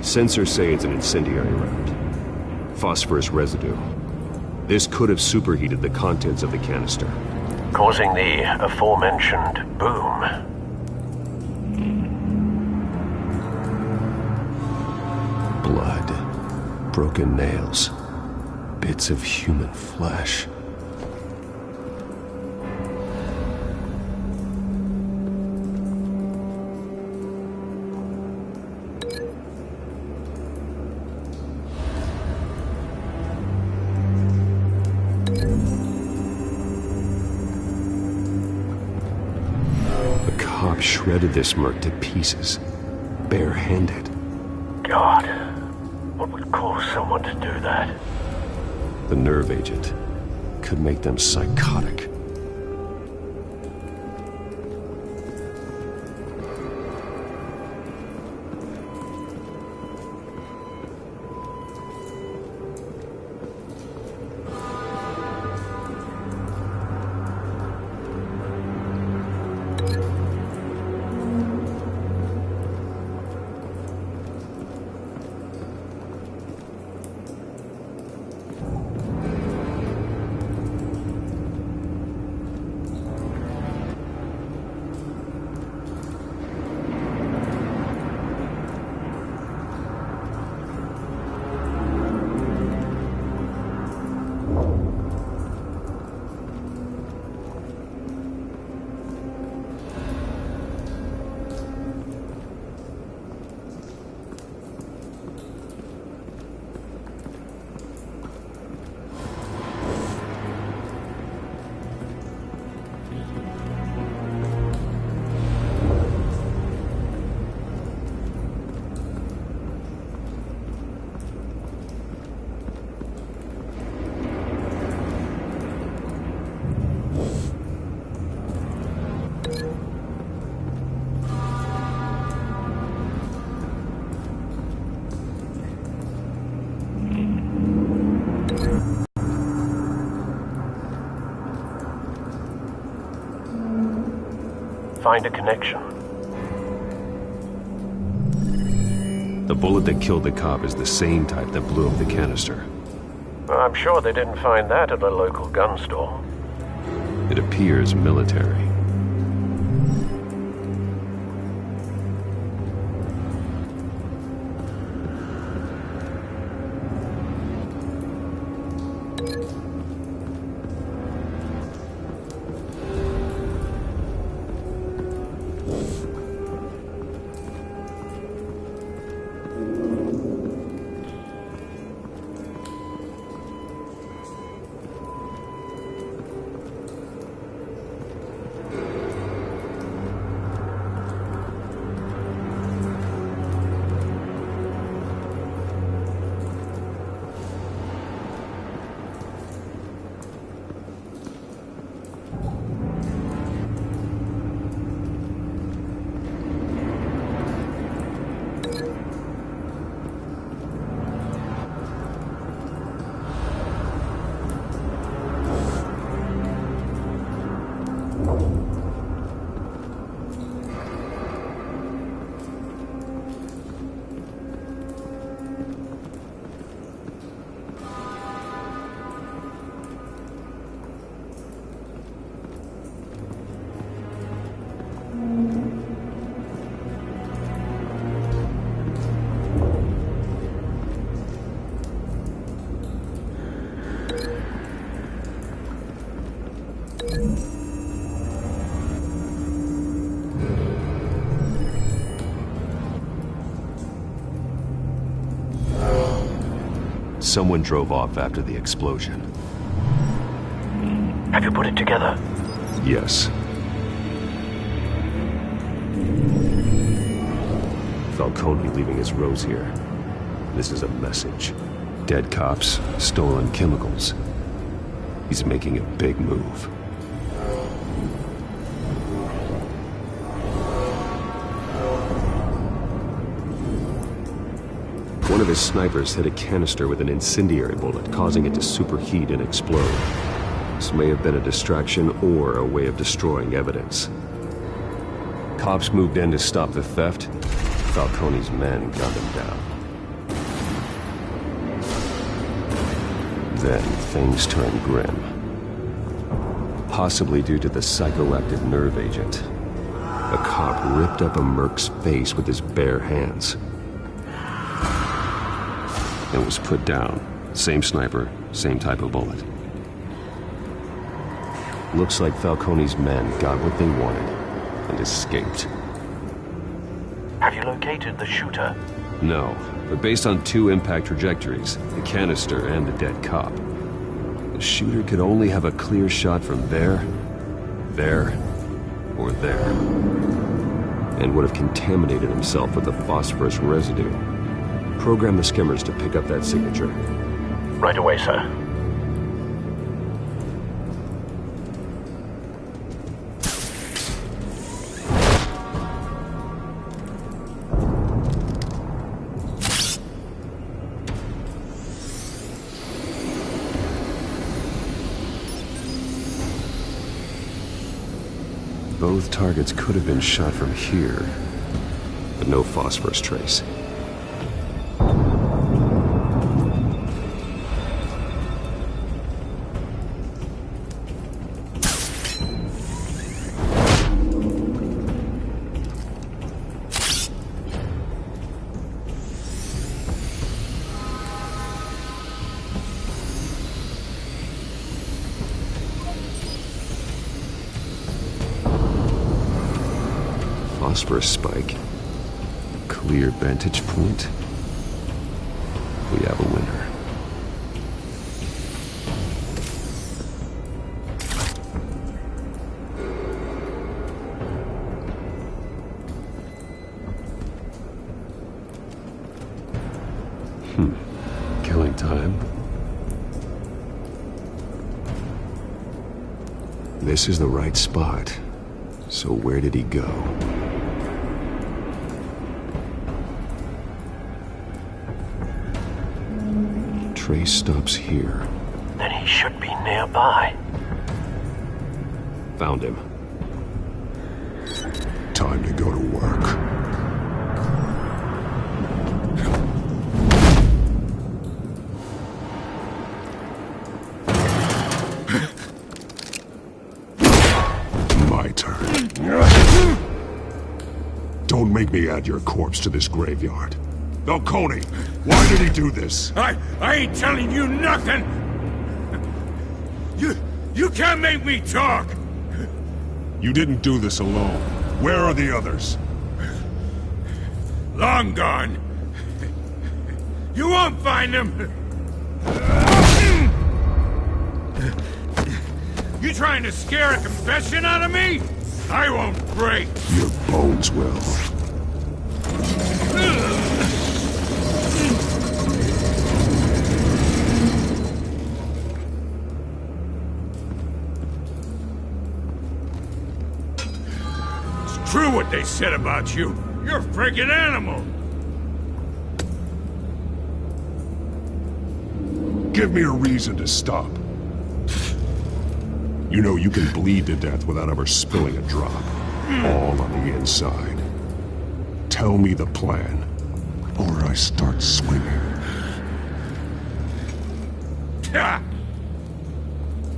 Sensors say it's an incendiary round. Phosphorus residue. This could have superheated the contents of the canister, causing the aforementioned boom. Blood. Broken nails. Bits of human flesh. Shredded this merc to pieces, bare-handed. God, what would cause someone to do that? The nerve agent could make them psychotic. find a connection. The bullet that killed the cop is the same type that blew up the canister. I'm sure they didn't find that at a local gun store. It appears military. Someone drove off after the explosion. Have you put it together? Yes. Falcone leaving his rose here. This is a message. Dead cops, stolen chemicals. He's making a big move. One of his snipers hit a canister with an incendiary bullet, causing it to superheat and explode. This may have been a distraction or a way of destroying evidence. Cops moved in to stop the theft. Falcone's men gunned him down. Then things turned grim. Possibly due to the psychoactive nerve agent. A cop ripped up a merc's face with his bare hands. And was put down. Same sniper, same type of bullet. Looks like Falcone's men got what they wanted and escaped. Have you located the shooter? No, but based on two impact trajectories, the canister and the dead cop, the shooter could only have a clear shot from there, or there, and would have contaminated himself with the phosphorus residue. Program the skimmers to pick up that signature. Right away, sir. Both targets could have been shot from here, but no phosphorus trace. Phosphorus spike. Clear vantage point. We have a winner. Killing time. This is the right spot. So where did he go? Trace stops here. Then he should be nearby. Found him. Time to go to work. My turn. Don't make me add your corpse to this graveyard. Falcone, why did he do this? I ain't telling you nothing! You can't make me talk! You didn't do this alone. Where are the others? Long gone. You won't find them! You trying to scare a confession out of me? I won't break! Your bones will. It's true what they said about you. You're a freaking animal! Give me a reason to stop. You know you can bleed to death without ever spilling a drop. All on the inside. Tell me the plan, or I start swinging. I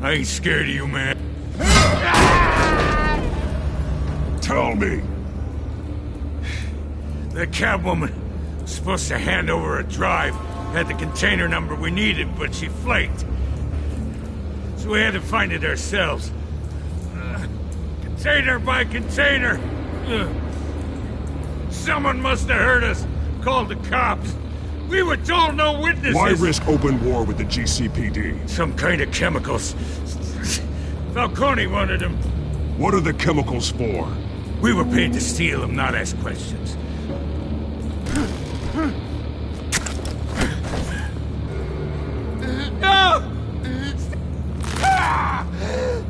ain't scared of you, man. Tell me. The Catwoman was supposed to hand over a drive. Had the container number we needed, but she flaked. So we had to find it ourselves. Container by container. Someone must have heard us. Called the cops. We were told no witnesses. Why risk open war with the GCPD? Some kind of chemicals. Falcone wanted them. What are the chemicals for? We were paid to steal them, not ask questions. No!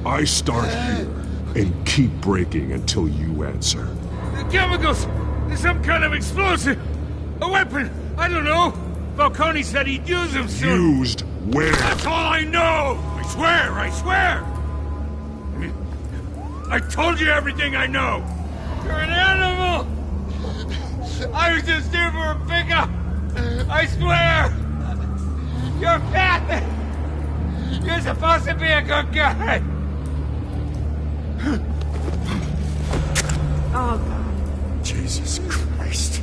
I start here and keep breaking until you answer. The chemicals! There's some kind of explosive! A weapon! I don't know! Falcone said he'd use them soon! Used where? That's all I know! I swear! I swear! I told you everything I know! You're an animal! I was just here for a pickup! I swear! You're fat! You're supposed to be a good guy! Oh, Jesus Christ.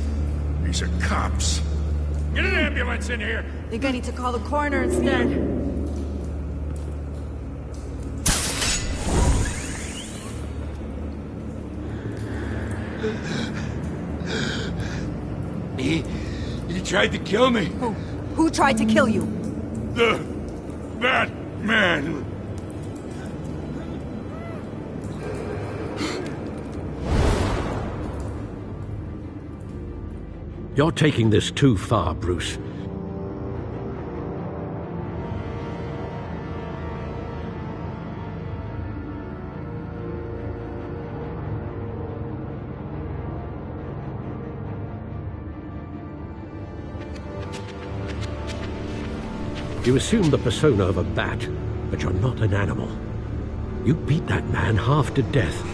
These are cops. Get an ambulance in here! I think I need to call the coroner instead. He tried to kill me. Who tried to kill you? The Batman. You're taking this too far, Bruce. You assume the persona of a bat, but you're not an animal. You beat that man half to death.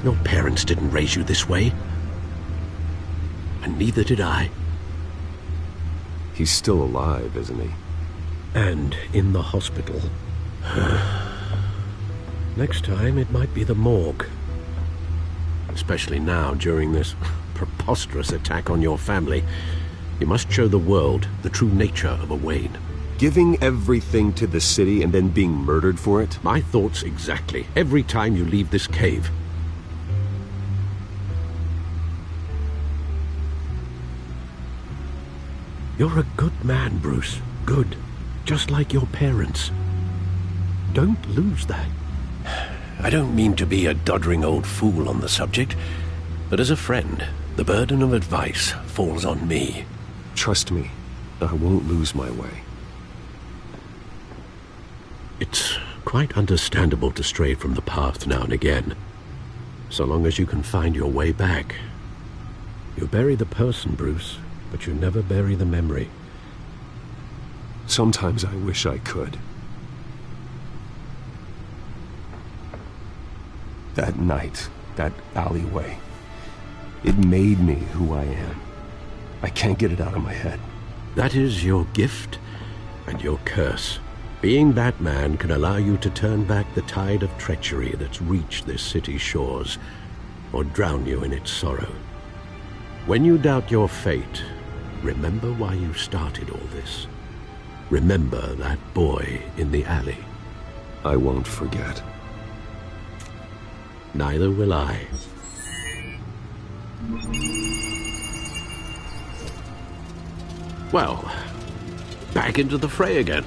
Your parents didn't raise you this way. And neither did I. He's still alive, isn't he? And in the hospital. Next time, it might be the morgue. Especially now, during this preposterous attack on your family. You must show the world the true nature of a Wayne. Giving everything to the city and then being murdered for it? My thoughts exactly. Every time you leave this cave. You're a good man, Bruce. Good. Just like your parents. Don't lose that. I don't mean to be a doddering old fool on the subject, but as a friend, the burden of advice falls on me. Trust me, I won't lose my way. It's quite understandable to stray from the path now and again, so long as you can find your way back. You bury the person, Bruce, but you never bury the memory. Sometimes I wish I could. That night, that alleyway, it made me who I am. I can't get it out of my head. That is your gift and your curse. Being Batman can allow you to turn back the tide of treachery that's reached this city's shores, or drown you in its sorrow. When you doubt your fate, remember why you started all this. Remember that boy in the alley. I won't forget. Neither will I. Well, back into the fray again.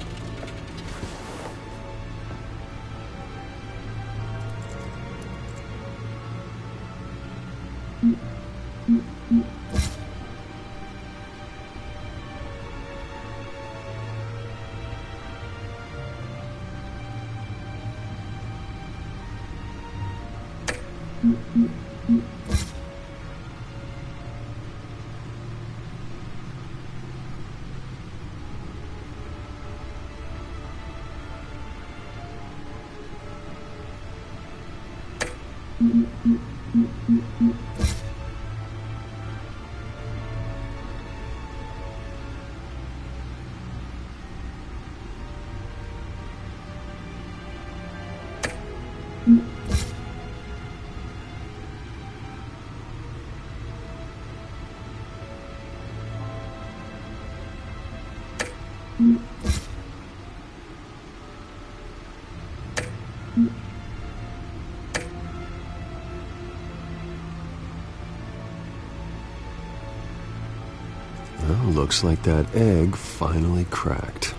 Well, looks like that egg finally cracked.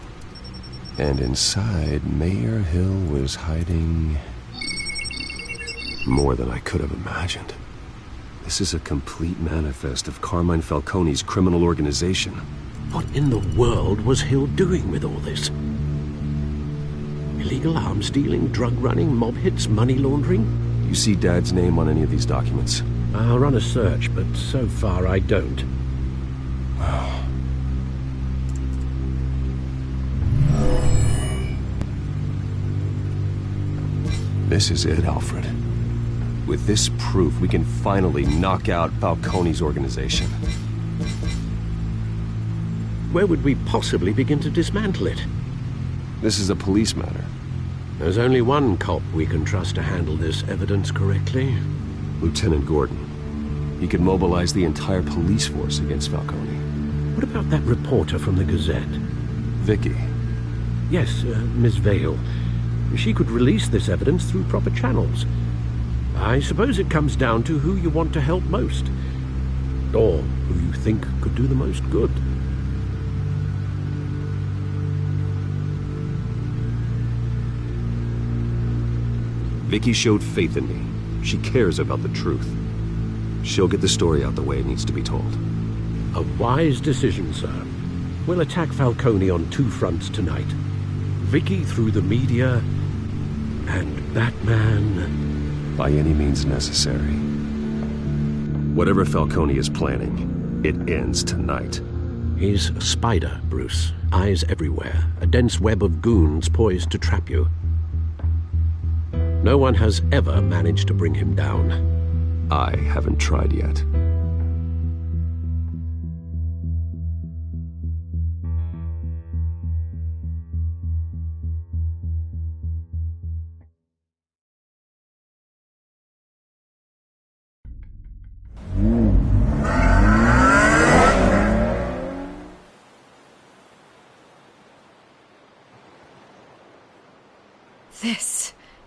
And inside, Mayor Hill was hiding more than I could have imagined. This is a complete manifest of Carmine Falcone's criminal organization. What in the world was Hill doing with all this? Illegal arms dealing, drug running, mob hits, money laundering? You see Dad's name on any of these documents? I'll run a search, but so far I don't. This is it, Alfred. With this proof, we can finally knock out Falcone's organization. Where would we possibly begin to dismantle it? This is a police matter. There's only one cop we can trust to handle this evidence correctly. Lieutenant Gordon. He could mobilize the entire police force against Falcone. What about that reporter from the Gazette? Vicky. Yes, Miss Vale. She could release this evidence through proper channels. I suppose it comes down to who you want to help most. Or who you think could do the most good. Vicky showed faith in me. She cares about the truth. She'll get the story out the way it needs to be told. A wise decision, sir. We'll attack Falcone on two fronts tonight. Vicky through the media, and Batman... by any means necessary. Whatever Falcone is planning, it ends tonight. He's a spider, Bruce. Eyes everywhere. A dense web of goons poised to trap you. No one has ever managed to bring him down. I haven't tried yet.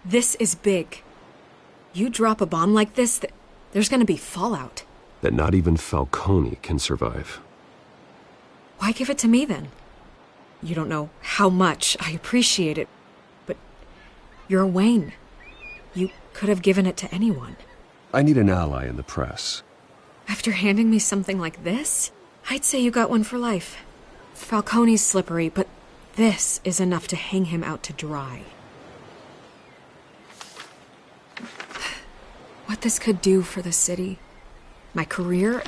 This is big. You drop a bomb like this, there's gonna be fallout. That not even Falcone can survive. Why give it to me, then? You don't know how much I appreciate it, but you're Wayne. You could have given it to anyone. I need an ally in the press. After handing me something like this, I'd say you got one for life. Falcone's slippery, but this is enough to hang him out to dry. What this could do for the city, my career,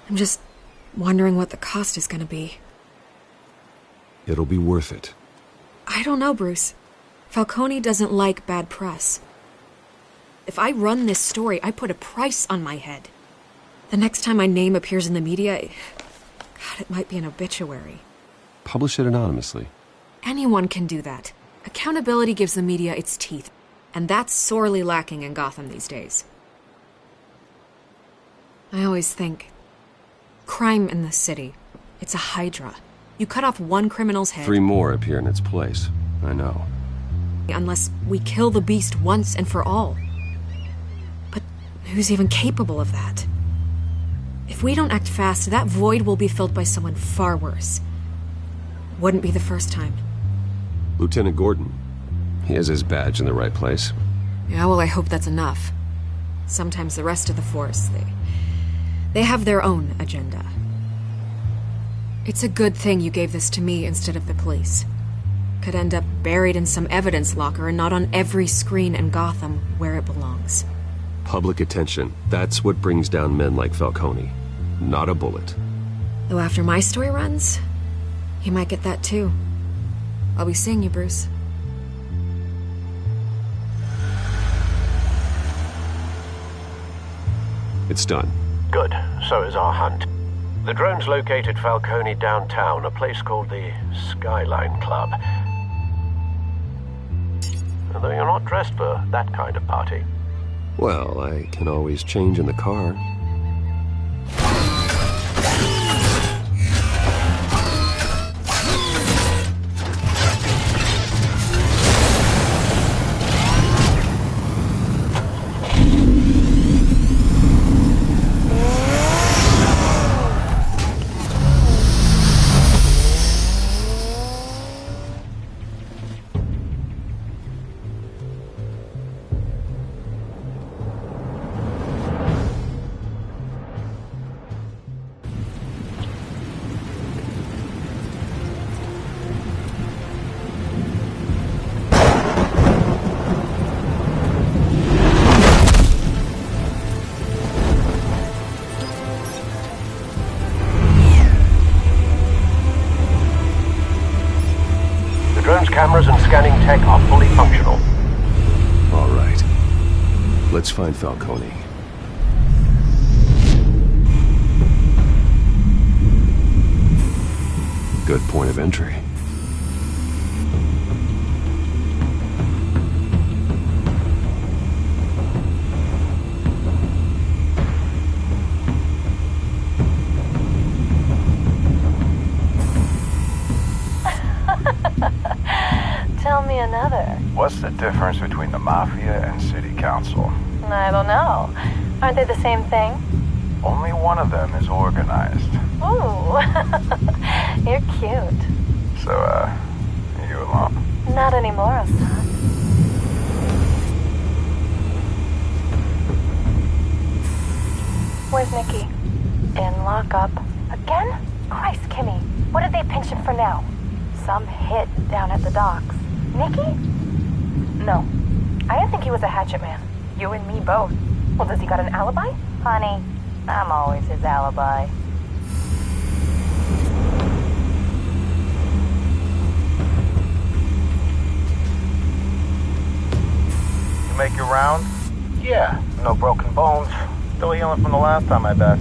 I'm just wondering what the cost is going to be. It'll be worth it. I don't know, Bruce. Falcone doesn't like bad press. If I run this story, I put a price on my head. The next time my name appears in the media, God, it might be an obituary. Publish it anonymously. Anyone can do that. Accountability gives the media its teeth, and that's sorely lacking in Gotham these days. I always think, crime in the city, it's a hydra. You cut off one criminal's head... 3 more appear in its place. I know. Unless we kill the beast once and for all. But who's even capable of that? If we don't act fast, that void will be filled by someone far worse. Wouldn't be the first time. Lieutenant Gordon. He has his badge in the right place. Yeah, well, I hope that's enough. Sometimes the rest of the force, they have their own agenda. It's a good thing you gave this to me instead of the police. Could end up buried in some evidence locker and not on every screen in Gotham where it belongs. Public attention. That's what brings down men like Falcone. Not a bullet. Though after my story runs, you might get that too. I'll be seeing you, Bruce. It's done. Good. So is our hunt. The drones located Falcone downtown, a place called the Skyline Club. Although you're not dressed for that kind of party. Well, I can always change in the car. Cameras and scanning tech are fully functional. All right. Let's find Falcone. Good point of entry. Tell me another. What's the difference between the Mafia and City Council? I don't know. Aren't they the same thing? Only one of them is organized. Ooh, you're cute. So, you alone? Not anymore, Ustad. Where's Nikki? In lockup. Again? Christ, Kimmy. What did they pinch him for now? Some hit down at the docks. Nikki? No. I didn't think he was a hatchet man. You and me both. Well, does he got an alibi? Honey, I'm always his alibi. You make your round? Yeah, no broken bones. Still healing from the last time, I bet.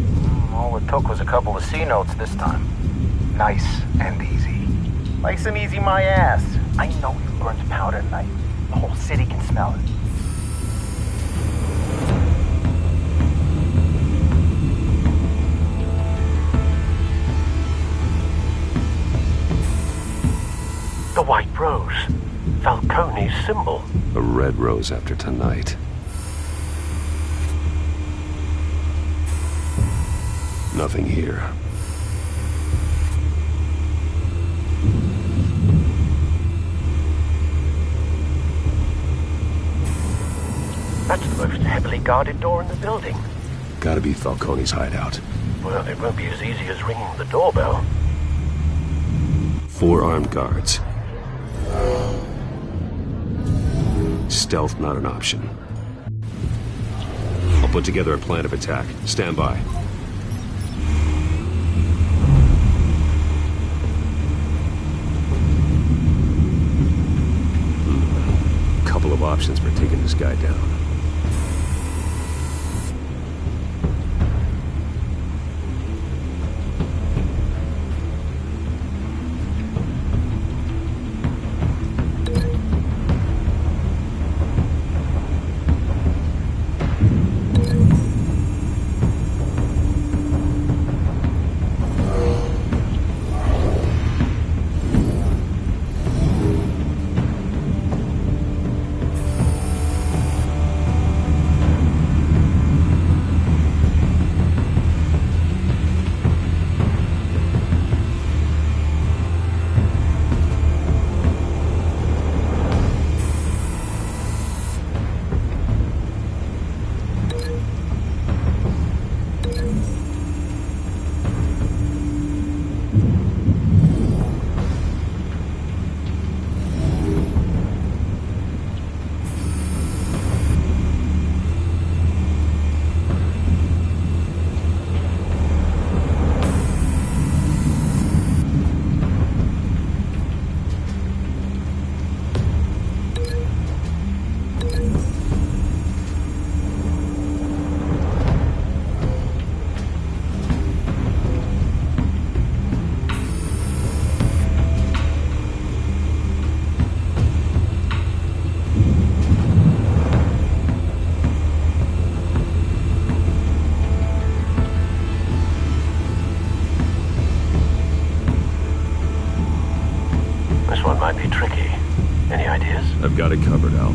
All it took was a couple of C notes this time. Nice and easy. Nice and easy my ass. I know he burns powder at night. The whole city can smell it. The white rose. Falcone's symbol. A red rose after tonight. Nothing here. That's the most heavily guarded door in the building. Gotta be Falcone's hideout. Well, it won't be as easy as ringing the doorbell. 4 armed guards. Stealth not an option. I'll put together a plan of attack. Stand by. Couple of options for taking this guy down. got it covered, Al.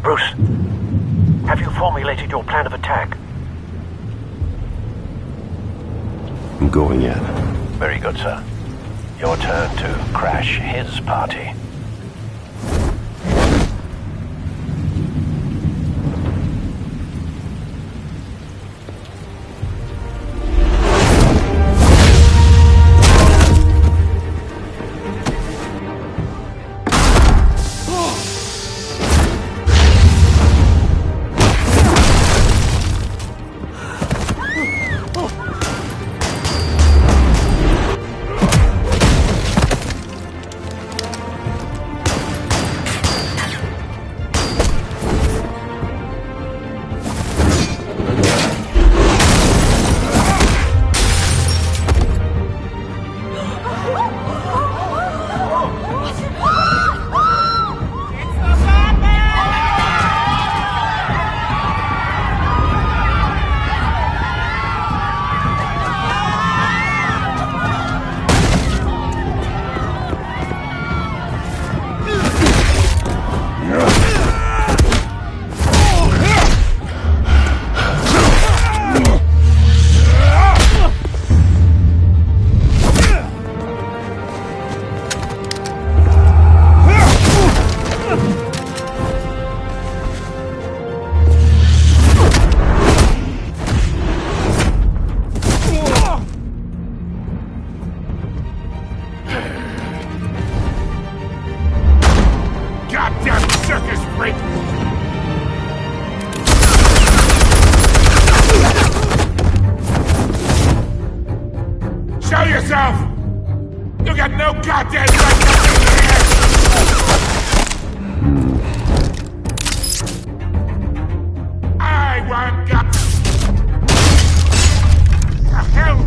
Bruce, have you formulated your plan of attack? I'm going in. Very good, sir. Your turn to crash his party. Show yourself! You got no goddamn right to be here! I want God. The hell?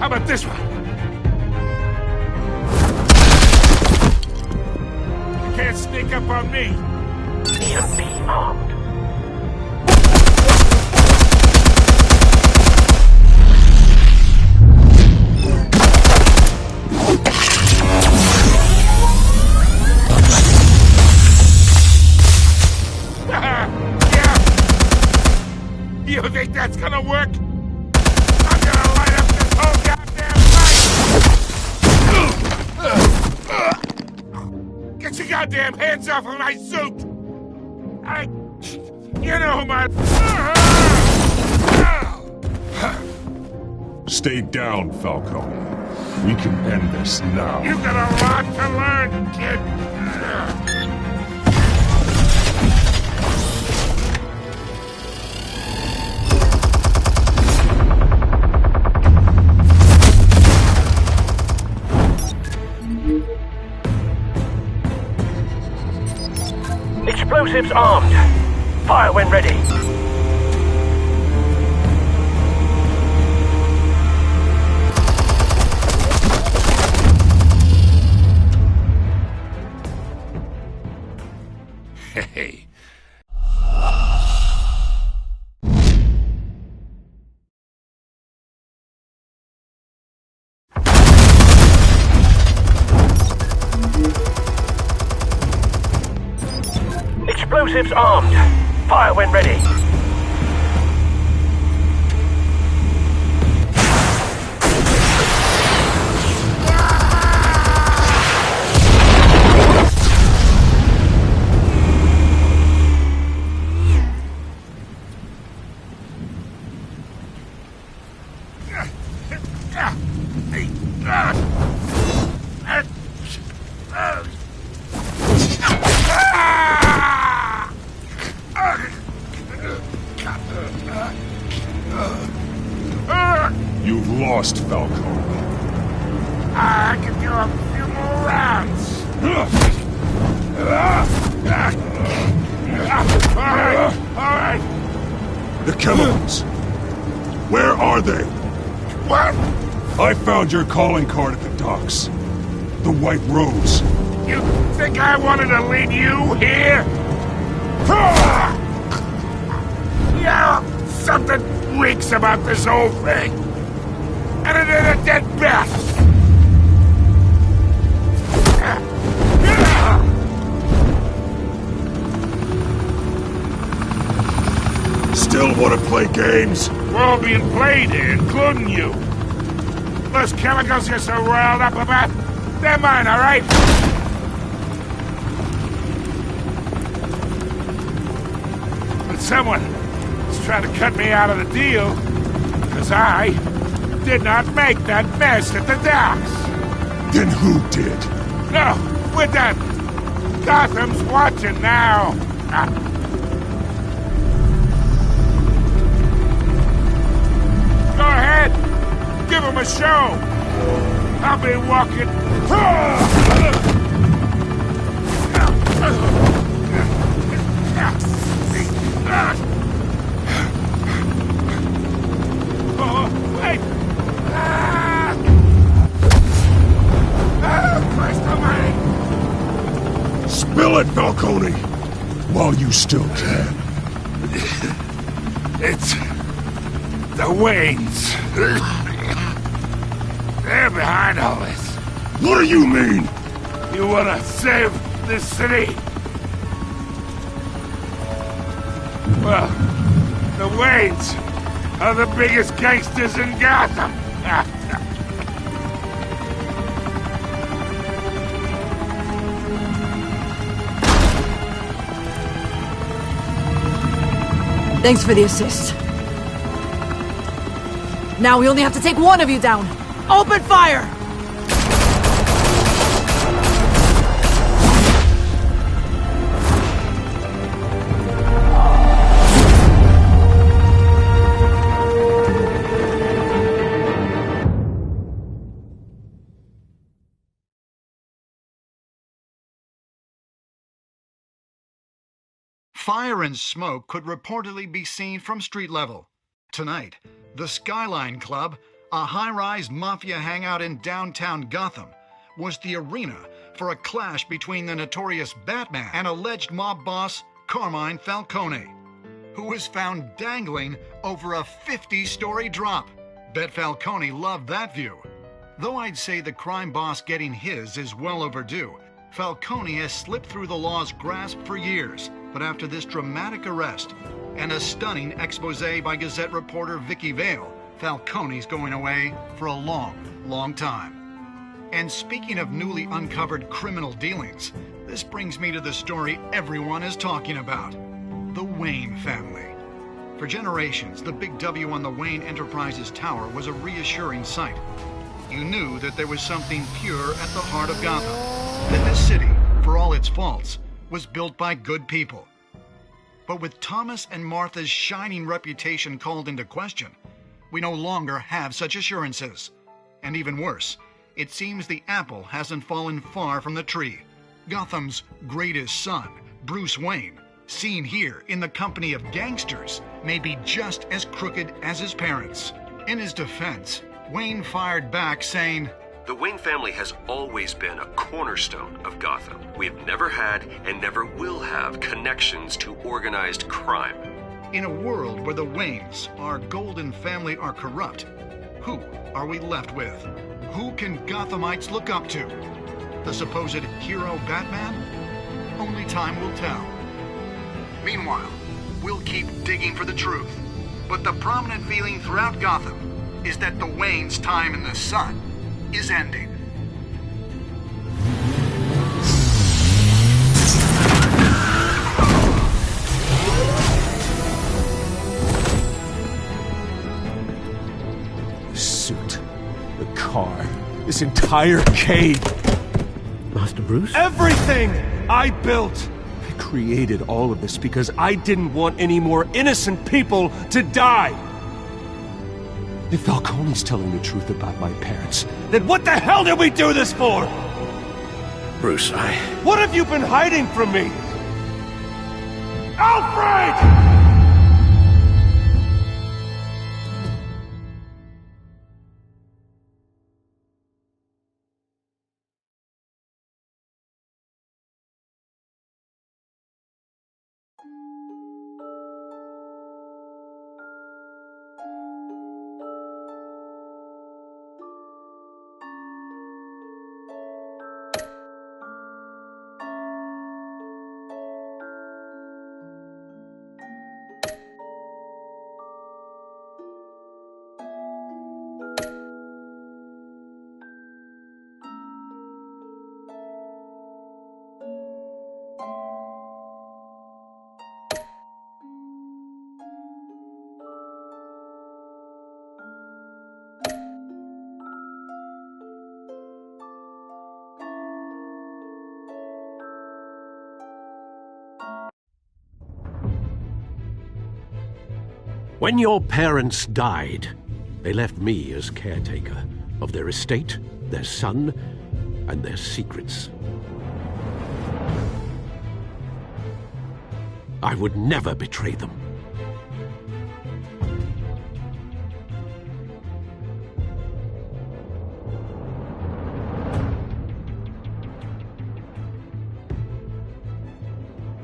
How about this one? You can't sneak up on me. EMP armed. Yeah. You think that's gonna work? I'm gonna light up this whole goddamn place! Get your goddamn hands off of my suit! You know my... Stay down, Falcone. We can end this now. You got a lot to learn, kid! Explosives armed. Fire when ready. Hey. Explosives armed. Fire when ready. lost, Falcone. I can do a few more rounds. All right. The chemicals. Where are they? What? I found your calling card at the docks. The White Rose. You think I wanted to lead you here? Yeah, something reeks about this whole thing. And it is a dead bat. Still want to play games? We're all being played here, including you. Those chemicals you're so riled up about, they're mine, all right? But someone is trying to cut me out of the deal, because I did not make that mess at the docks. Then who did? No, we're done. Gotham's watching now. Go ahead. Give him a show. I'll be walking. Oh, wait. Christ almighty. Spill it, Falcone, while you still can. It's the Waynes. They're behind all this. What do you mean? You wanna save this city? Well, the Waynes are the biggest gangsters in Gotham. Thanks for the assist. Now we only have to take one of you down. Open fire! Fire and smoke could reportedly be seen from street level. Tonight, the Skyline Club, a high-rise mafia hangout in downtown Gotham, was the arena for a clash between the notorious Batman and alleged mob boss Carmine Falcone, who was found dangling over a 50-story drop. Bet Falcone loved that view. Though I'd say the crime boss getting his is well overdue, Falcone has slipped through the law's grasp for years. But after this dramatic arrest and a stunning expose by Gazette reporter Vicky Vale, Falcone's going away for a long, long time. And speaking of newly uncovered criminal dealings, this brings me to the story everyone is talking about: the Wayne family. For generations, the big W on the Wayne Enterprises Tower was a reassuring sight. You knew that there was something pure at the heart of Gotham, that this city, for all its faults, was built by good people. But with Thomas and Martha's shining reputation called into question, we no longer have such assurances. And even worse, it seems the apple hasn't fallen far from the tree. Gotham's greatest son, Bruce Wayne, seen here in the company of gangsters, may be just as crooked as his parents. In his defense, Wayne fired back saying, "The Wayne family has always been a cornerstone of Gotham. We have never had and never will have connections to organized crime." In a world where the Waynes, our golden family, are corrupt, who are we left with? Who can Gothamites look up to? The supposed hero Batman? Only time will tell. Meanwhile, we'll keep digging for the truth. But the prominent feeling throughout Gotham is that the Waynes' time in the sun is ending. The suit, the car, this entire cave. Master Bruce? Everything I built! I created all of this because I didn't want any more innocent people to die! If Falcone's telling the truth about my parents, then what the hell did we do this for? Bruce, What have you been hiding from me? Alfred! When your parents died, they left me as caretaker of their estate, their son, and their secrets. I would never betray them.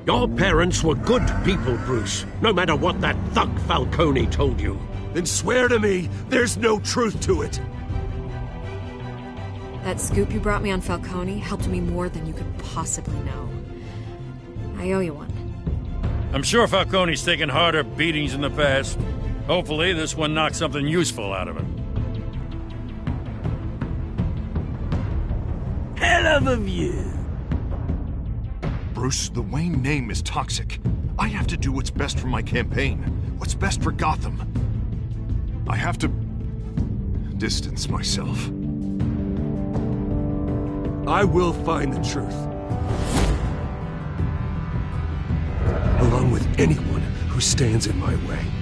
Your parents were good people, Bruce, no matter what that thug Falcone told you. Then swear to me there's no truth to it. That scoop you brought me on Falcone helped me more than you could possibly know. I owe you one. I'm sure Falcone's taken harder beatings in the past. Hopefully, this one knocks something useful out of him. Hell of a view. Bruce, the Wayne name is toxic. I have to do what's best for my campaign. What's best for Gotham. I have to distance myself. I will find the truth. Along with anyone who stands in my way.